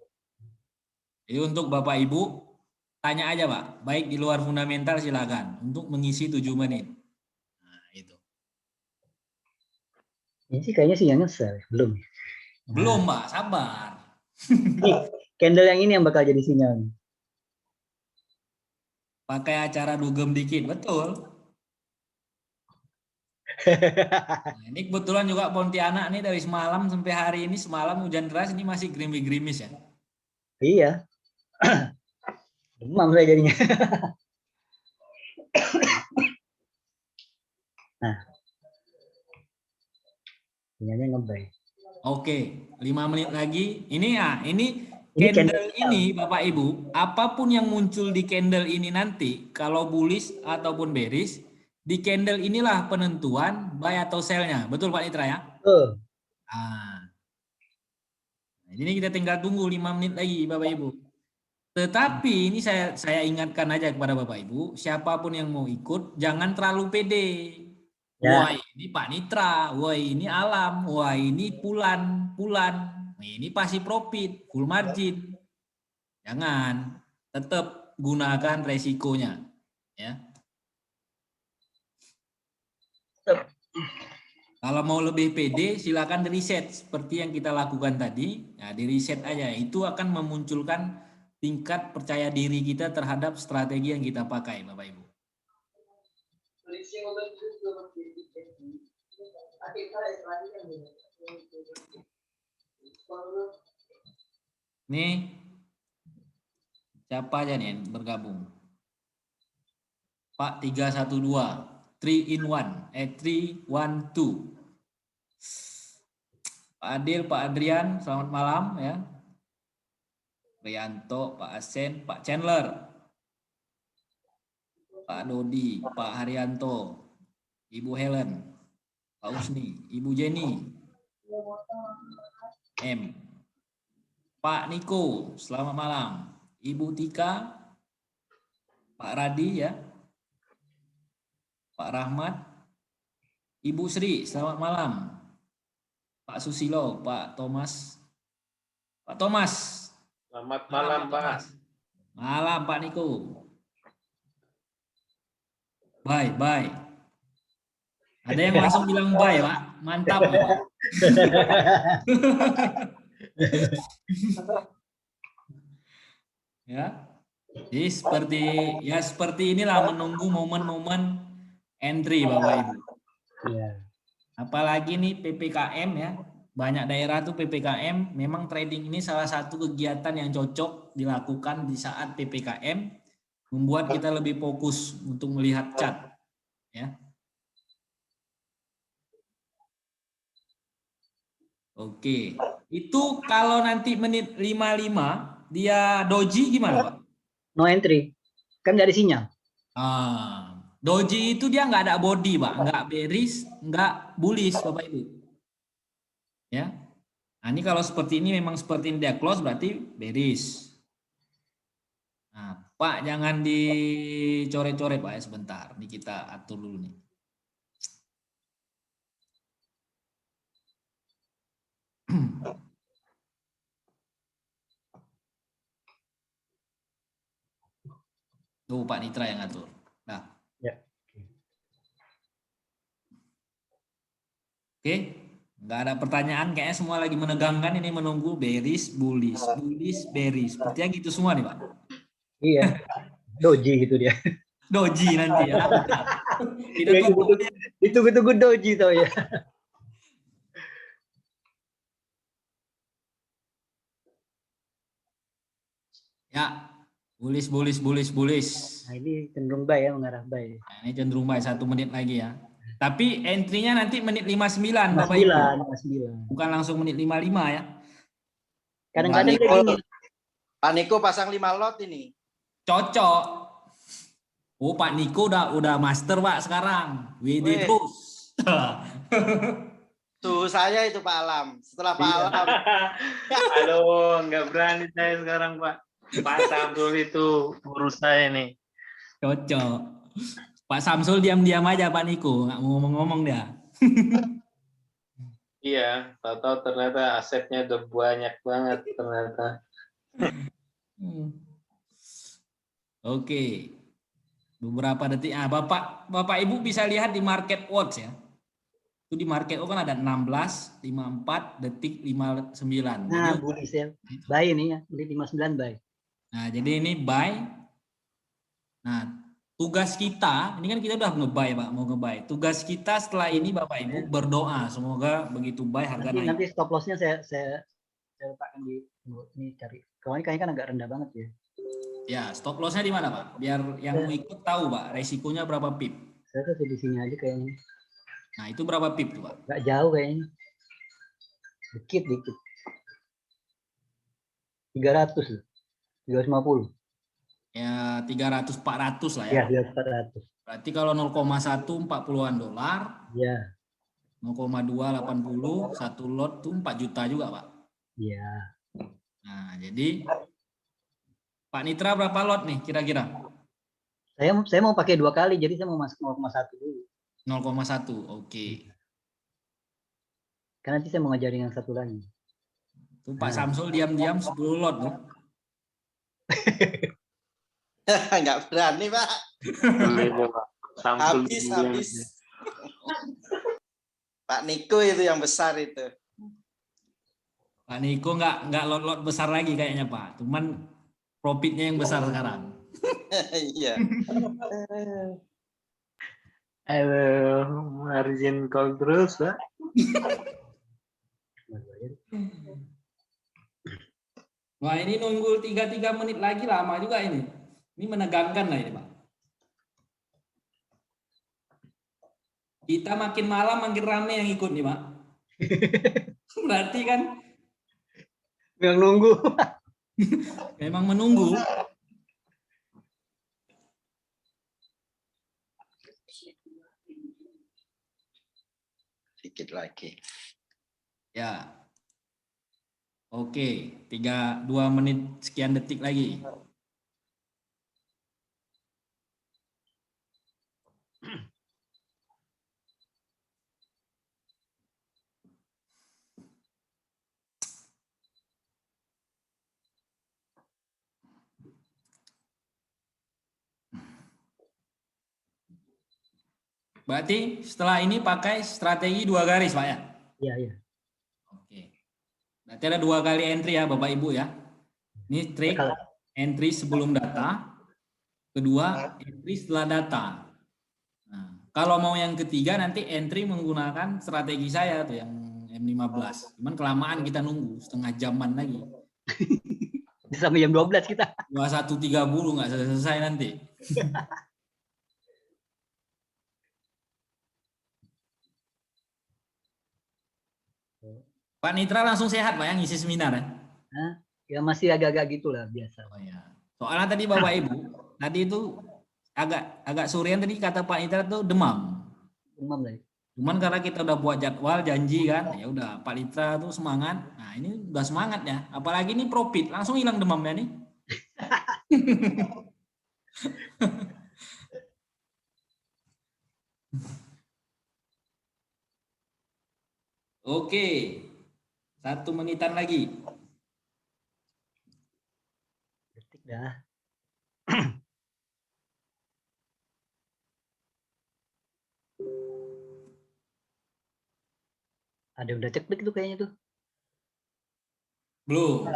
Jadi untuk Bapak Ibu, tanya aja Pak, baik di luar fundamental silakan untuk mengisi 7 menit. Nah, itu. Ini sih kayaknya sih yang nyesel, belum. Belum Pak, sabar. Nih, candle yang ini yang bakal jadi sinyal. Pakai acara dugem dikit, betul. Nah, ini kebetulan juga Pontianak nih dari semalam sampai hari ini, semalam hujan deras, ini masih gerimis-gerimis ya. Iya. Demam saya jadinya. Nah. Sinyalnya ngebuy. Oke, 5 menit lagi. Ini candle ini Bapak Ibu, apapun yang muncul di candle ini nanti, kalau bullish ataupun bearish, di candle inilah penentuan buy atau sell-nya. Betul Pak Nitra ya? Nah, ini kita tinggal tunggu 5 menit lagi Bapak Ibu. Tetapi ini saya ingatkan aja kepada Bapak Ibu, siapapun yang mau ikut jangan terlalu pede. Wah ini Pak Nitra, wah ini Alam, wah ini Pulan. Ini pasti profit, full margin. Jangan, tetap gunakan resikonya, ya. Kalau mau lebih pede, silakan di reset seperti yang kita lakukan tadi. Nah, di reset aja. Itu akan memunculkan tingkat percaya diri kita terhadap strategi yang kita pakai, Bapak Ibu. Nih, siapa aja nih yang bergabung? Pak 312, 3 in 1, 3, 1, 2. Pak Adil, Pak Adrian, selamat malam ya. Rianto, Pak Asen, Pak Chandler, Pak Dodi, Pak Haryanto, Ibu Helen, Pak Usni, Ibu Jenny, M, Pak Niko, selamat malam, Ibu Tika, Pak Radi ya, Pak Rahmat, Ibu Sri, selamat malam, Pak Susilo, Pak Thomas, Pak Thomas. Selamat malam, Pak. Malam, Pak Niko. Bye, bye. Ada yang langsung bilang bye, Pak. Mantap, Pak. Ya. Jadi seperti inilah menunggu momen-momen entry, Bapak Ibu. Iya. Apalagi nih PPKM ya. Banyak daerah tuh PPKM, memang trading ini salah satu kegiatan yang cocok dilakukan di saat PPKM, membuat kita lebih fokus untuk melihat chart. Ya. Oke, itu kalau nanti menit 55 dia doji gimana, Pak? No entry. Kan nggak ada sinyal. Doji itu dia nggak ada body, Pak, nggak bearish, nggak bullish, Bapak Ibu. Ya. Nah, ini kalau seperti ini memang seperti ini dia close berarti bearish. Nah, Pak jangan dicoret-coret, Pak ya sebentar. Ini kita atur dulu nih. Tuh Pak Nitra yang ngatur. Nah. Ya. Oke. Nggak ada pertanyaan, kayaknya semua lagi menegangkan ini menunggu bearish, bullish, bullish, bearish. Sepertinya gitu semua nih, Pak. Iya. Doji gitu dia. Doji nanti ya. Ditunggu-tunggu doji tau ya. Ya, bullish, bullish, bullish, bullish. Nah, ini cenderung buy ya, mengarah buy. Nah, ini cenderung buy 1 menit lagi ya. Tapi entry-nya nanti menit 59, 59, Bapak Ibu. 59. Bukan langsung menit 55 ya. Kadang-kadang kayak gini. Pak Niko pasang 5 lot ini. Cocok. Oh, Pak Niko udah master, Pak, sekarang. WD terus. Tuh saya itu Pak Alam. Setelah Pak Alam. Aduh, nggak berani saya sekarang, Pak. Pak Samsul itu urus saya nih. Cocok. Pak Samsul diam-diam aja, Pak Niko. Nggak mau ngomong-ngomong dia. Iya, tahu-tahu ternyata asetnya udah banyak banget ternyata. Oke. Beberapa detik. Bapak Ibu bisa lihat di Market Watch ya. Itu di Market Watch kan ada 16, 54, detik 59. Nah, jadi, bullish ya. Buy ini ya, menit 59 buy. Nah, jadi ini buy. Nah, tugas kita, ini kan kita udah nge-buy, Pak, mau nge-buy. Tugas kita setelah ini Bapak Ibu berdoa semoga begitu buy harga naik. Nanti stop loss-nya saya letakkan di ini cari. Kalau ini kayaknya kan agak rendah banget ya. Ya, stop loss-nya di mana, Pak? Biar yang mau ikut tahu, Pak, resikonya berapa pip. Saya tuh di sini aja kayaknya. Nah, itu berapa pip tuh, Pak? Nggak jauh kayaknya. Dikit. 300 loh. 350. Ya, 300 400 lah ya. Ya, 400. Berarti kalau 0,1 $40-an. Ya. 0,2 80, satu lot tuh 4 juta juga, Pak. Iya. Nah, jadi Pak Nitra berapa lot nih kira-kira? Saya mau pakai 2 kali, jadi saya mau masuk 0,1 dulu. 0,1, oke. Karena nanti saya mau ngajarin yang satu lagi. Tuh Pak Samsul diam-diam 10 lot tuh. Nggak berani, Pak. Samsul Habis. Pak Niko itu yang besar itu. Pak Niko nggak lot-lot besar lagi kayaknya Pak. Cuman profitnya yang besar sekarang. Iya. Aduh, margin call terus, Pak. Wah ini nunggu 3 menit lagi lama juga ini. Ini menegangkan lah ini Pak. Kita makin malam makin rame yang ikut nih Pak. Berarti kan Yang nunggu. memang menunggu. Sedikit lagi. Ya. Oke, 2 menit sekian detik lagi. Berarti setelah ini pakai strategi 2 garis Pak ya? Iya, iya. Oke. Berarti ada 2 kali entry ya Bapak Ibu ya. Ini trik Kalau entry sebelum data. Kedua, entry setelah data. Nah, kalau mau yang ketiga nanti entry menggunakan strategi saya tuh yang M15. Cuman kelamaan kita nunggu setengah jaman lagi. sampai jam 12 kita. 21.30 nggak selesai nanti. Pak Nitra langsung sehat Pak ya ngisi seminar ya? Hah? Ya masih agak-agak gitulah biasa. Oh ya. Soalnya tadi Bapak Ibu, tadi itu agak sorean tadi kata Pak Nitra tuh demam. Demam tadi. Cuman karena kita udah buat jadwal janji kan, ya udah Pak Litra tuh semangat. Nah ini udah semangat ya, apalagi ini profit langsung hilang demamnya nih. Oke, 1 menitan lagi. Detik dah. Ada udah cek tuh kayaknya tuh. Belum.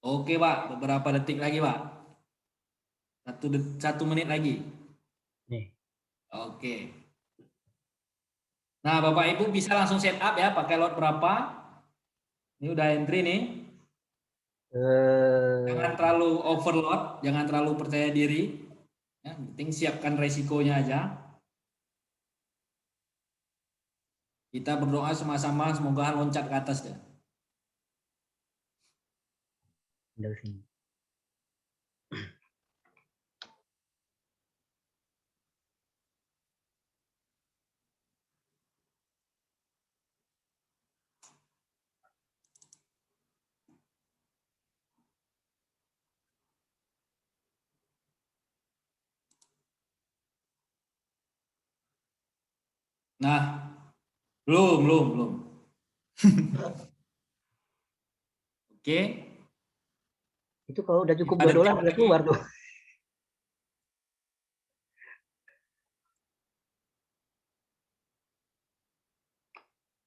Oke Pak, beberapa detik lagi Pak. 1 menit lagi. Nih. Oke. Nah Bapak Ibu bisa langsung setup ya, pakai lot berapa. Ini udah entry nih. Jangan terlalu overload, jangan terlalu percaya diri. Ya, penting siapkan resikonya aja. Kita berdoa sama-sama semoga loncat ke atas ya. Dari sini. Nah, belum. Oke. Itu kalau udah cukup Ada $2 udah keluar tuh.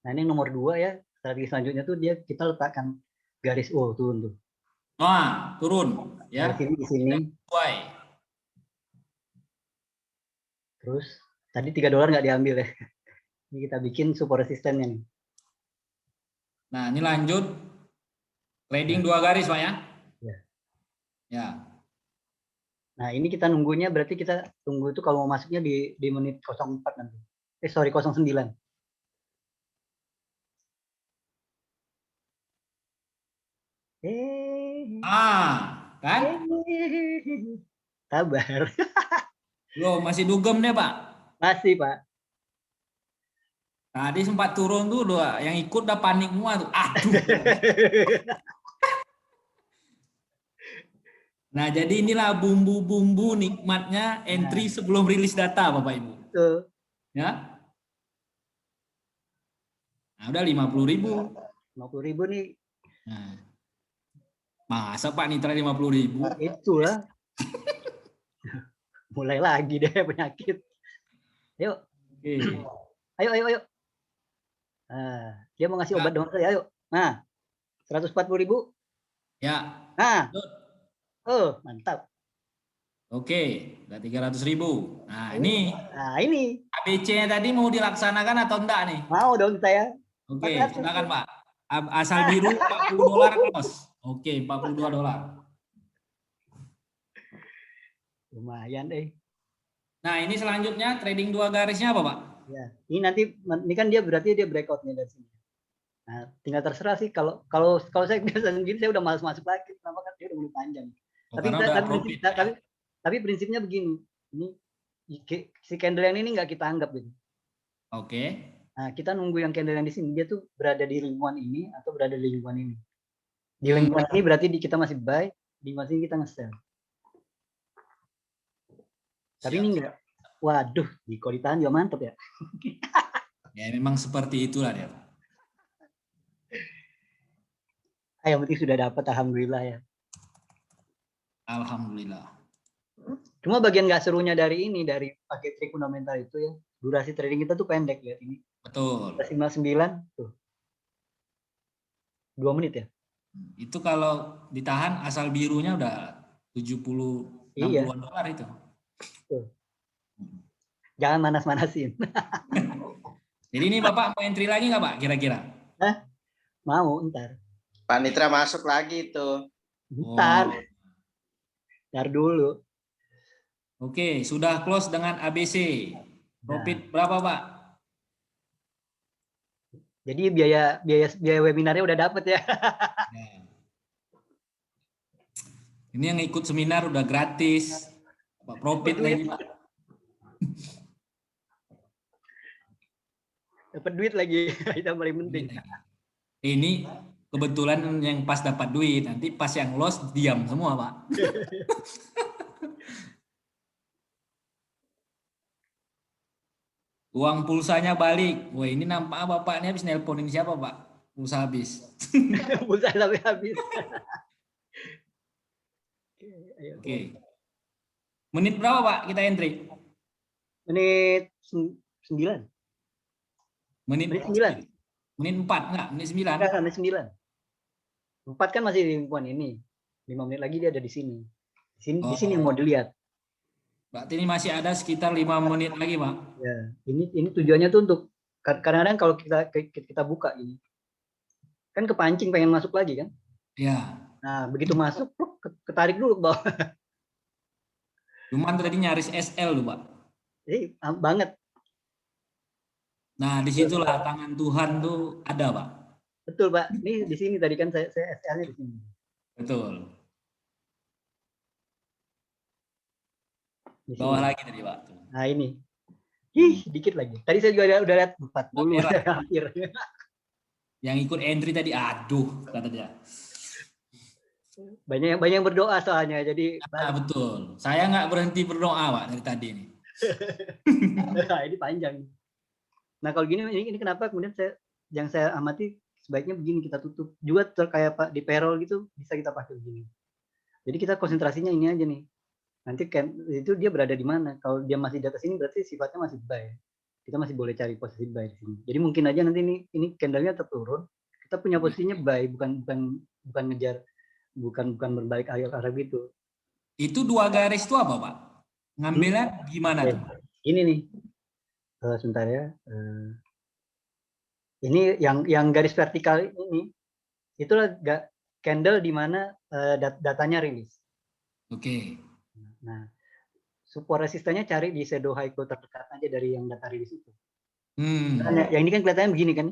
Nah ini nomor 2 ya. Strategi selanjutnya tuh dia kita letakkan garis turun tuh. Nah, turun ya. Dari sini di sini. Sesuai. Terus tadi $3 nggak diambil ya. Ini kita bikin support resistennya nih. Nah, ini lanjut trading 2 garis Pak ya. Ya. Ya. Nah ini kita nunggunya berarti kita tunggu itu kalau mau masuknya di menit 04 nanti. Sorry 09. Kan? Sabar. Loh, masih dugem deh Pak. Masih Pak. Tadi sempat turun tuh yang ikut udah panik semua tuh. Aduh. Nah, jadi inilah bumbu-bumbu nikmatnya entry sebelum rilis data Bapak Ibu. Tuh. Ya. Nah, udah 50.000. 50.000 nih. Nah. Masa Pak Nitra 50.000? Nah, itulah. Mulai lagi deh penyakit. Yuk, Oke. ayo. Nah, dia mau ngasih obat dong saya, ayo. Nah, 140.000. Ya. Nah, Lanjut. mantap. Oke, udah 300.000. Nah, ini Nah, ini ABC-nya tadi mau dilaksanakan atau enggak nih? mau dong saya. Oke, 400. silakan Pak. Asal biru $40 close. Oke, $42. Lumayan deh. Nah, ini selanjutnya trading 2 garisnya apa, Pak? Ya, ini kan dia berarti dia breakoutnya dari sini. Nah, tinggal terserah sih kalau saya biasa sendiri saya udah malas masuk lagi, kenapa kan dia udah mulai panjang. Oh, karena udah profit. Tapi prinsipnya begini, ini si candle yang ini nggak kita anggap gitu. Oke. Nah, kita nunggu yang candle yang di sini dia tuh berada di lingkungan ini atau berada di lingkungan ini. Di lingkungan ini berarti kita masih buy, di lingkungan sini kita nge-sell. Tapi ini enggak. Waduh, kalau ditahan juga mantap ya. Ya, memang seperti itulah dia. Yang penting sudah dapat, alhamdulillah ya. Alhamdulillah. Cuma bagian nggak serunya dari pakai trik fundamental itu ya, durasi trading kita tuh pendek, lihat ini. Betul. 59 tuh. 2 menit ya. Itu kalau ditahan asal birunya udah 60-60 dolar itu. Tuh. Jangan manas-manasin. Jadi ini Bapak mau entry lagi nggak Pak kira-kira? Mau ntar. Pak Nitra masuk lagi itu. Ntar. Ntar dulu. Oke, sudah close dengan ABC. Profit berapa Pak? Jadi biaya webinarnya udah dapet ya. Ini yang ikut seminar udah gratis. Pak profit lagi Pak. Dapat duit lagi. Itu yang paling penting. Ini kebetulan yang pas dapat duit, nanti pas yang loss diam semua Pak. Uang pulsanya balik. Wah ini nampak Bapak ini habis nelponin siapa Pak? Pulsa habis. Pulsa sampai habis. Oke. Menit berapa Pak kita entry? Menit 9. Menit 9. Menit 4 enggak? Menit 9. Enggak, menit 9. 4 kan masih di lingkungan ini. 5 menit lagi dia ada di sini. Di sini mau dilihat. Berarti ini masih ada sekitar 5 menit lagi, Pak. Ya, ini tujuannya tuh untuk kadang-kadang kalau kita buka ini. Kan kepancing pengen masuk lagi kan? Ya. Nah, begitu masuk ketarik dulu ke bawah. Cuman tadi nyaris SL loh, Pak. Jadi banget. Nah, disitulah tangan Tuhan tuh ada, Pak. Betul, Pak. Ini di sini tadi kan saya SL-nya di sini. Betul. Di Bawah sini. lagi tadi, Pak. Nah, ini. Dikit lagi. Tadi saya juga udah lihat 40 hampir. Yang ikut entry tadi, aduh, kata dia. Banyak yang berdoa soalnya, jadi Betul. Saya nggak berhenti berdoa, Pak, dari tadi ini. ini panjang. Nah, kalau gini ini kenapa kemudian yang saya amati sebaiknya begini kita tutup. Juga kayak Pak di payroll gitu bisa kita pakai begini. Jadi kita konsentrasinya ini aja nih. Nanti itu dia berada di mana. Kalau dia masih di atas ini berarti sifatnya masih buy. Kita masih boleh cari posisi buy di sini. Jadi mungkin aja nanti ini candle-nya tetap turun. Kita punya posisinya buy, bukan ngejar, bukan berbalik arah gitu. Itu 2 garis itu apa, Pak? Ngambilnya gimana tuh? Ini nih. Sebentar ya. Ini yang garis vertikal ini itulah candle di mana datanya rilis. Oke. Nah, support resistannya cari di shadow high low terdekat aja dari yang data rilis itu. Nah, yang ini kan kelihatannya begini kan?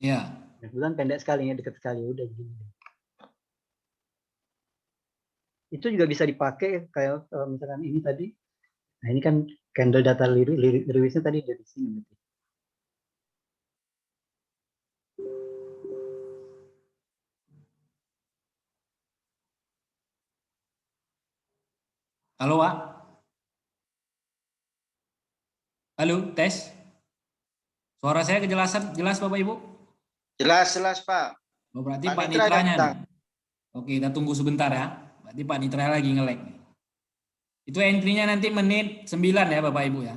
Ya. Kebetulan pendek sekali ya, dekat sekali, udah begini. Itu juga bisa dipakai kayak misalkan ini tadi. Nah, ini kan candle data rilisnya tadi dari sini. Halo, Pak. Halo, tes. Suara saya jelas Bapak Ibu? Jelas, Pak. Oh, berarti Pak Nitra Nitranya. Oke, kita tunggu sebentar ya. Berarti Pak Nitra lagi nge-lag nih. Itu entry-nya nanti menit 9 ya Bapak Ibu ya.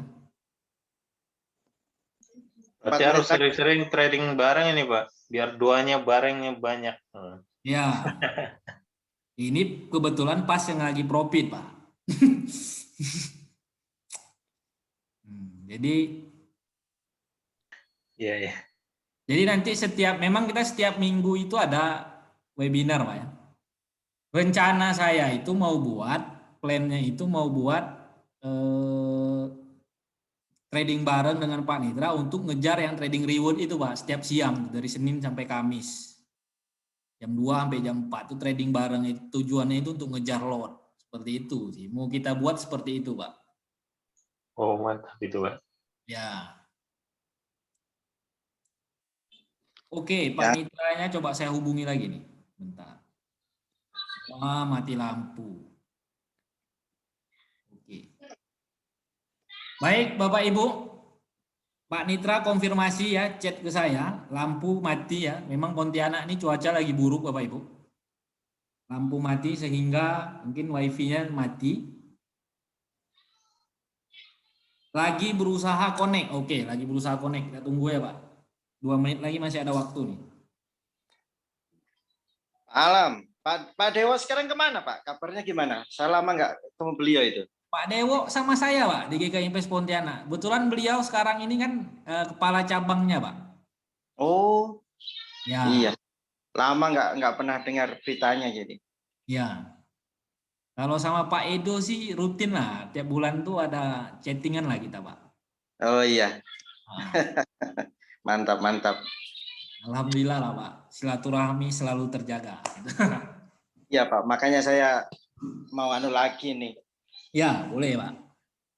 Berarti harus sering-sering trading bareng ini Pak, biar duanya barengnya banyak. Ya. Ini kebetulan pas yang lagi profit, Pak. Jadi Iya, iya. Jadi nanti memang kita setiap minggu itu ada webinar, Pak ya. Rencana saya itu mau buat, plannya itu mau buat trading bareng dengan Pak Nitra untuk ngejar yang trading reward itu, Pak, setiap siang dari Senin sampai Kamis. Jam 2 sampai jam 4 itu trading bareng itu tujuannya itu untuk ngejar lot. Seperti itu sih. Mau kita buat seperti itu, Pak. Oh, mantap itu Pak. Ya. Oke, Pak Nitranya coba saya hubungi lagi nih. Bentar. Wah, mati lampu. Oke. Baik, Bapak Ibu. Pak Nitra konfirmasi ya, chat ke saya. Lampu mati ya. Memang Pontianak ini cuaca lagi buruk, Bapak Ibu. Lampu mati sehingga mungkin wifi-nya mati. Lagi berusaha connect. Oke, lagi berusaha connect. Kita tunggu ya, Pak. 2 menit lagi masih ada waktu nih. Alam, Pak Dewo sekarang kemana Pak? Kabarnya gimana? Saya lama nggak ketemu beliau itu. Pak Dewo sama saya, Pak, di GKI Invest Pontianak. Kebetulan beliau sekarang ini kan kepala cabangnya, Pak. Oh, Ya. iya. Lama nggak pernah dengar beritanya jadi. Ya. Kalau sama Pak Edo sih rutin lah. Tiap bulan tuh ada chattingan lah kita, Pak. Oh iya. Nah, Mantap, mantap. Alhamdulillah lah, Pak. Silaturahmi selalu terjaga. Iya Pak, makanya saya mau anu lagi nih. Ya, boleh, Pak.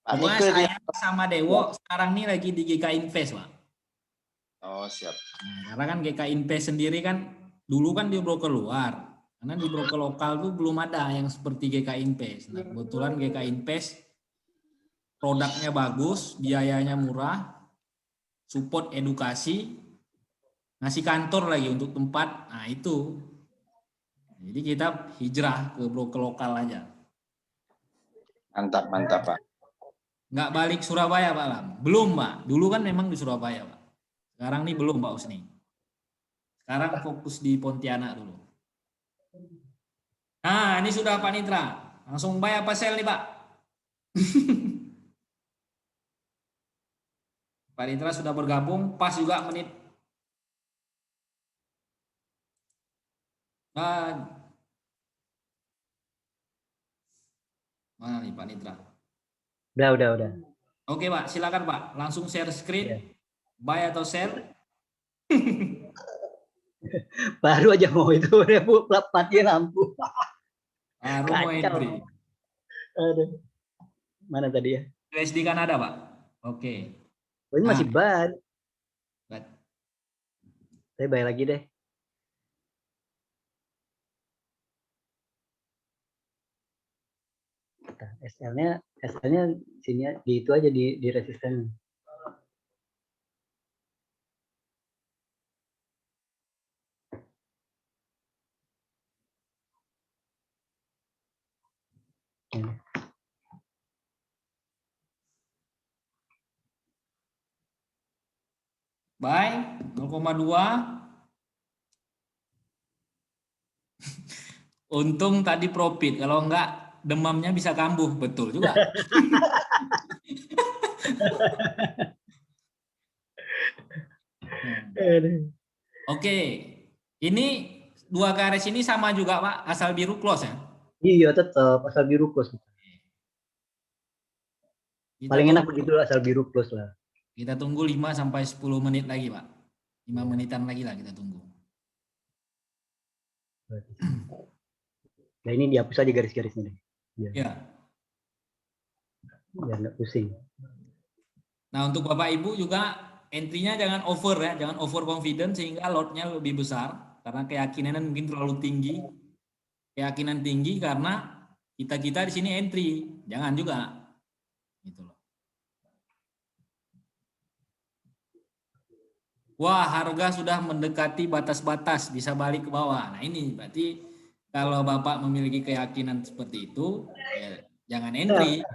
Pak Pokoknya Niko saya sama Dewo sekarang ini lagi di GKI Invest, Pak. Oh siap. Nah, karena kan GKI Invest sendiri kan dulu kan di broker luar. Karena di broker lokal tuh belum ada yang seperti GKI Invest. Nah, kebetulan GKI Invest produknya bagus, biayanya murah, support edukasi, ngasih kantor lagi untuk tempat. Nah, itu. Jadi kita hijrah ke broker lokal aja. Mantap, mantap Pak. Nggak balik Surabaya, Pak Lam. Belum, Pak. Dulu kan memang di Surabaya, Pak. Sekarang nih belum, Pak Usni. Sekarang fokus di Pontianak dulu. Nah, ini sudah Pak Nitra. Langsung buy apa sell nih, Pak? Pak Nitra sudah bergabung, pas juga menit. Mana nih Pak Nitra? Udah. Oke, Pak, silakan Pak. Langsung share screen. Ya. Buy atau sell? Baru aja mau itu udah mati lampu. Baru mau entry. Aduh. Mana tadi ya? USD kan ada, Pak. Oke. Oh, ini masih ban. But, Saya bayar lagi deh. SL-nya sini di itu aja di resisten. buy 0,2. Untung tadi profit. Kalau enggak demamnya bisa kambuh. Betul juga. Oke. Ini 2 garis ini sama juga, Pak. Asal biru close ya. Iya, tetap asal biru close. Paling enak begitu asal biru close lah. Kita tunggu 5 sampai 10 menit lagi, Pak. 5 menitan lagi lah kita tunggu. Nah, ini dihapus aja garis-garisnya deh. Ya. Biar nggak pusing. Nah, untuk Bapak Ibu juga entry-nya jangan over ya, jangan over confident sehingga lot-nya lebih besar karena keyakinan mungkin terlalu tinggi. Keyakinan tinggi karena kita di sini entry, jangan juga. Gitu loh. Wah, harga sudah mendekati batas-batas, bisa balik ke bawah. Nah, ini berarti Kalau Bapak memiliki keyakinan seperti itu, ya jangan entry.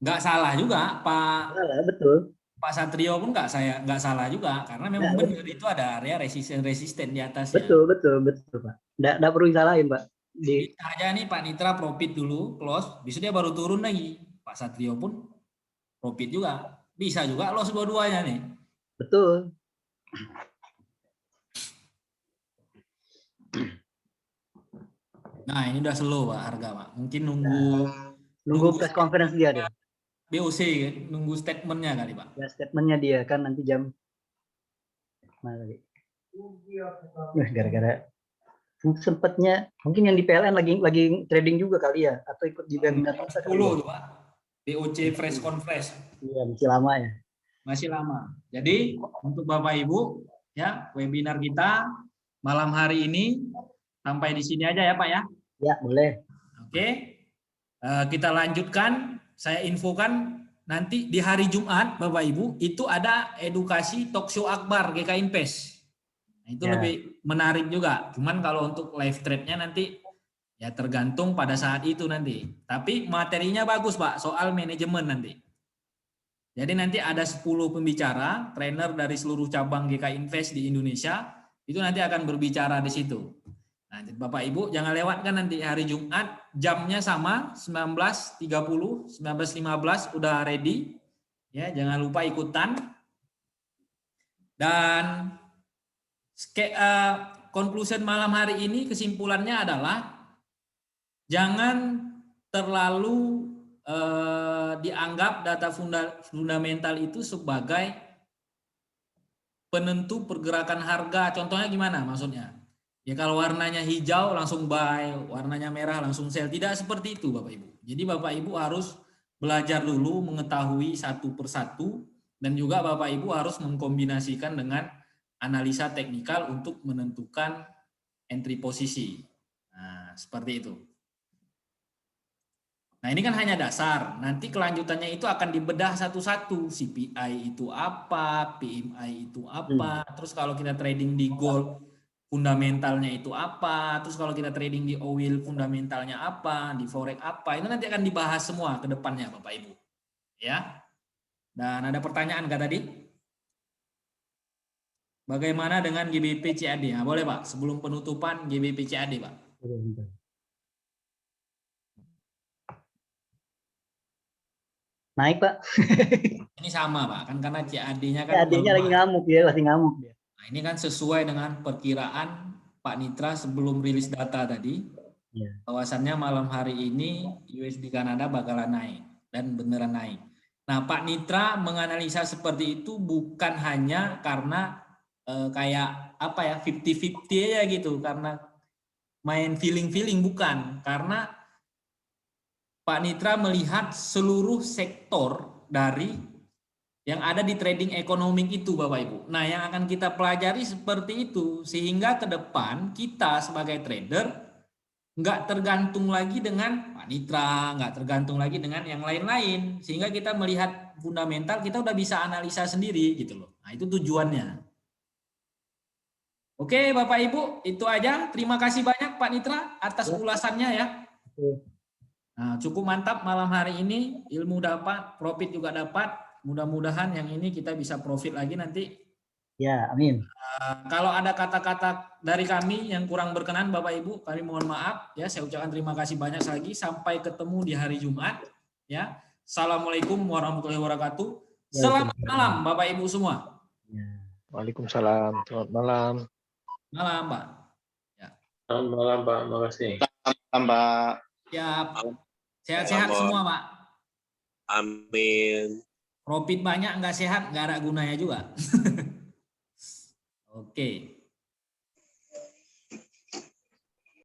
Nggak salah juga Salah, betul. Pak Satrio pun nggak salah juga karena memang Ya, benar itu ada area resisten di atasnya. betul, betul, betul, Pak. Nggak perlu disalahin, Pak. Bisa aja nih Pak Nitra profit dulu close, bisa dia baru turun lagi. Pak Satrio pun profit juga, bisa juga loss dua-duanya nih. Betul. Nah ini udah slow Pak harga Pak, mungkin Nunggu press conference dia deh. BOC kan? Nunggu statementnya kali Pak. Ya, statementnya dia kan nanti jam mana tadi? Gara-gara sempatnya mungkin yang di PLN lagi trading juga kali ya, atau ikut di webinar kita 10 kali ya. tuh Pak. BOC fresh conference. Iya, masih lama ya. Masih lama. Jadi untuk Bapak Ibu ya, webinar kita malam hari ini sampai di sini aja ya Pak ya. Ya, boleh. Oke. Kita lanjutkan. Saya infokan nanti di hari Jumat Bapak Ibu itu ada edukasi talkshow akbar GK Invest. Nah, itu Ya. lebih menarik juga. Cuman kalau untuk live trade-nya nanti ya tergantung pada saat itu nanti. Tapi materinya bagus Pak, soal manajemen nanti. Jadi nanti ada 10 pembicara, trainer dari seluruh cabang GK Invest di Indonesia, itu nanti akan berbicara di situ. Nah, Bapak Ibu jangan lewatkan nanti hari Jumat, jamnya sama 19.30, 19.15 udah ready. Ya, jangan lupa ikutan. Dan conclusion malam hari ini kesimpulannya adalah jangan terlalu dianggap data fundamental itu sebagai penentu pergerakan harga. Contohnya gimana maksudnya? Ya kalau warnanya hijau langsung buy, warnanya merah langsung sell. Tidak seperti itu Bapak Ibu. Jadi Bapak Ibu harus belajar dulu mengetahui satu persatu dan juga Bapak Ibu harus mengkombinasikan dengan analisa teknikal untuk menentukan entry posisi. Nah, seperti itu. Nah, ini kan hanya dasar. Nanti kelanjutannya itu akan dibedah satu-satu. CPI itu apa, PMI itu apa. Terus kalau kita trading di gold, fundamentalnya itu apa. Terus kalau kita trading di oil, fundamentalnya apa, di forex apa. Itu nanti akan dibahas semua ke depannya Bapak Ibu. Ya. Dan ada pertanyaan nggak tadi? Bagaimana dengan GBP CAD? Nah, boleh Pak, sebelum penutupan GBP CAD Pak. Naik, Pak. Ini sama Pak, kan karena CAD-nya kan Ya, adiknya lagi ngamuk ya, masih ngamuk dia. Nah, ini kan sesuai dengan perkiraan Pak Nitra sebelum rilis data tadi. Ya. Bahwasannya malam hari ini USD Kanada bakalan naik dan beneran naik. Nah, Pak Nitra menganalisa seperti itu bukan hanya karena kayak apa ya 50-50 aja gitu, karena main feeling-feeling, bukan. Karena Pak Nitra melihat seluruh sektor dari yang ada di trading ekonomi itu Bapak Ibu. Nah, yang akan kita pelajari seperti itu sehingga ke depan kita sebagai trader nggak tergantung lagi dengan Pak Nitra, nggak tergantung lagi dengan yang lain-lain, sehingga kita melihat fundamental kita udah bisa analisa sendiri gitu loh. Nah, itu tujuannya. Oke Bapak Ibu, itu aja. Terima kasih banyak Pak Nitra atas ulasannya ya. Nah, cukup mantap malam hari ini, ilmu dapat, profit juga dapat. Mudah-mudahan yang ini kita bisa profit lagi nanti. Ya, amin. Kalau ada kata-kata dari kami yang kurang berkenan Bapak Ibu, kami mohon maaf ya. Saya ucapkan terima kasih banyak lagi. Sampai ketemu di hari Jumat ya. Assalamualaikum warahmatullahi wabarakatuh. Selamat malam Bapak Ibu semua. Waalaikumsalam. Selamat malam. Malam Pak. Ya. Selamat malam Pak. Makasih. Mbak. Siap. Sehat-sehat semua Pak. Amin. Profit banyak nggak sehat nggak ada gunanya juga. Oke.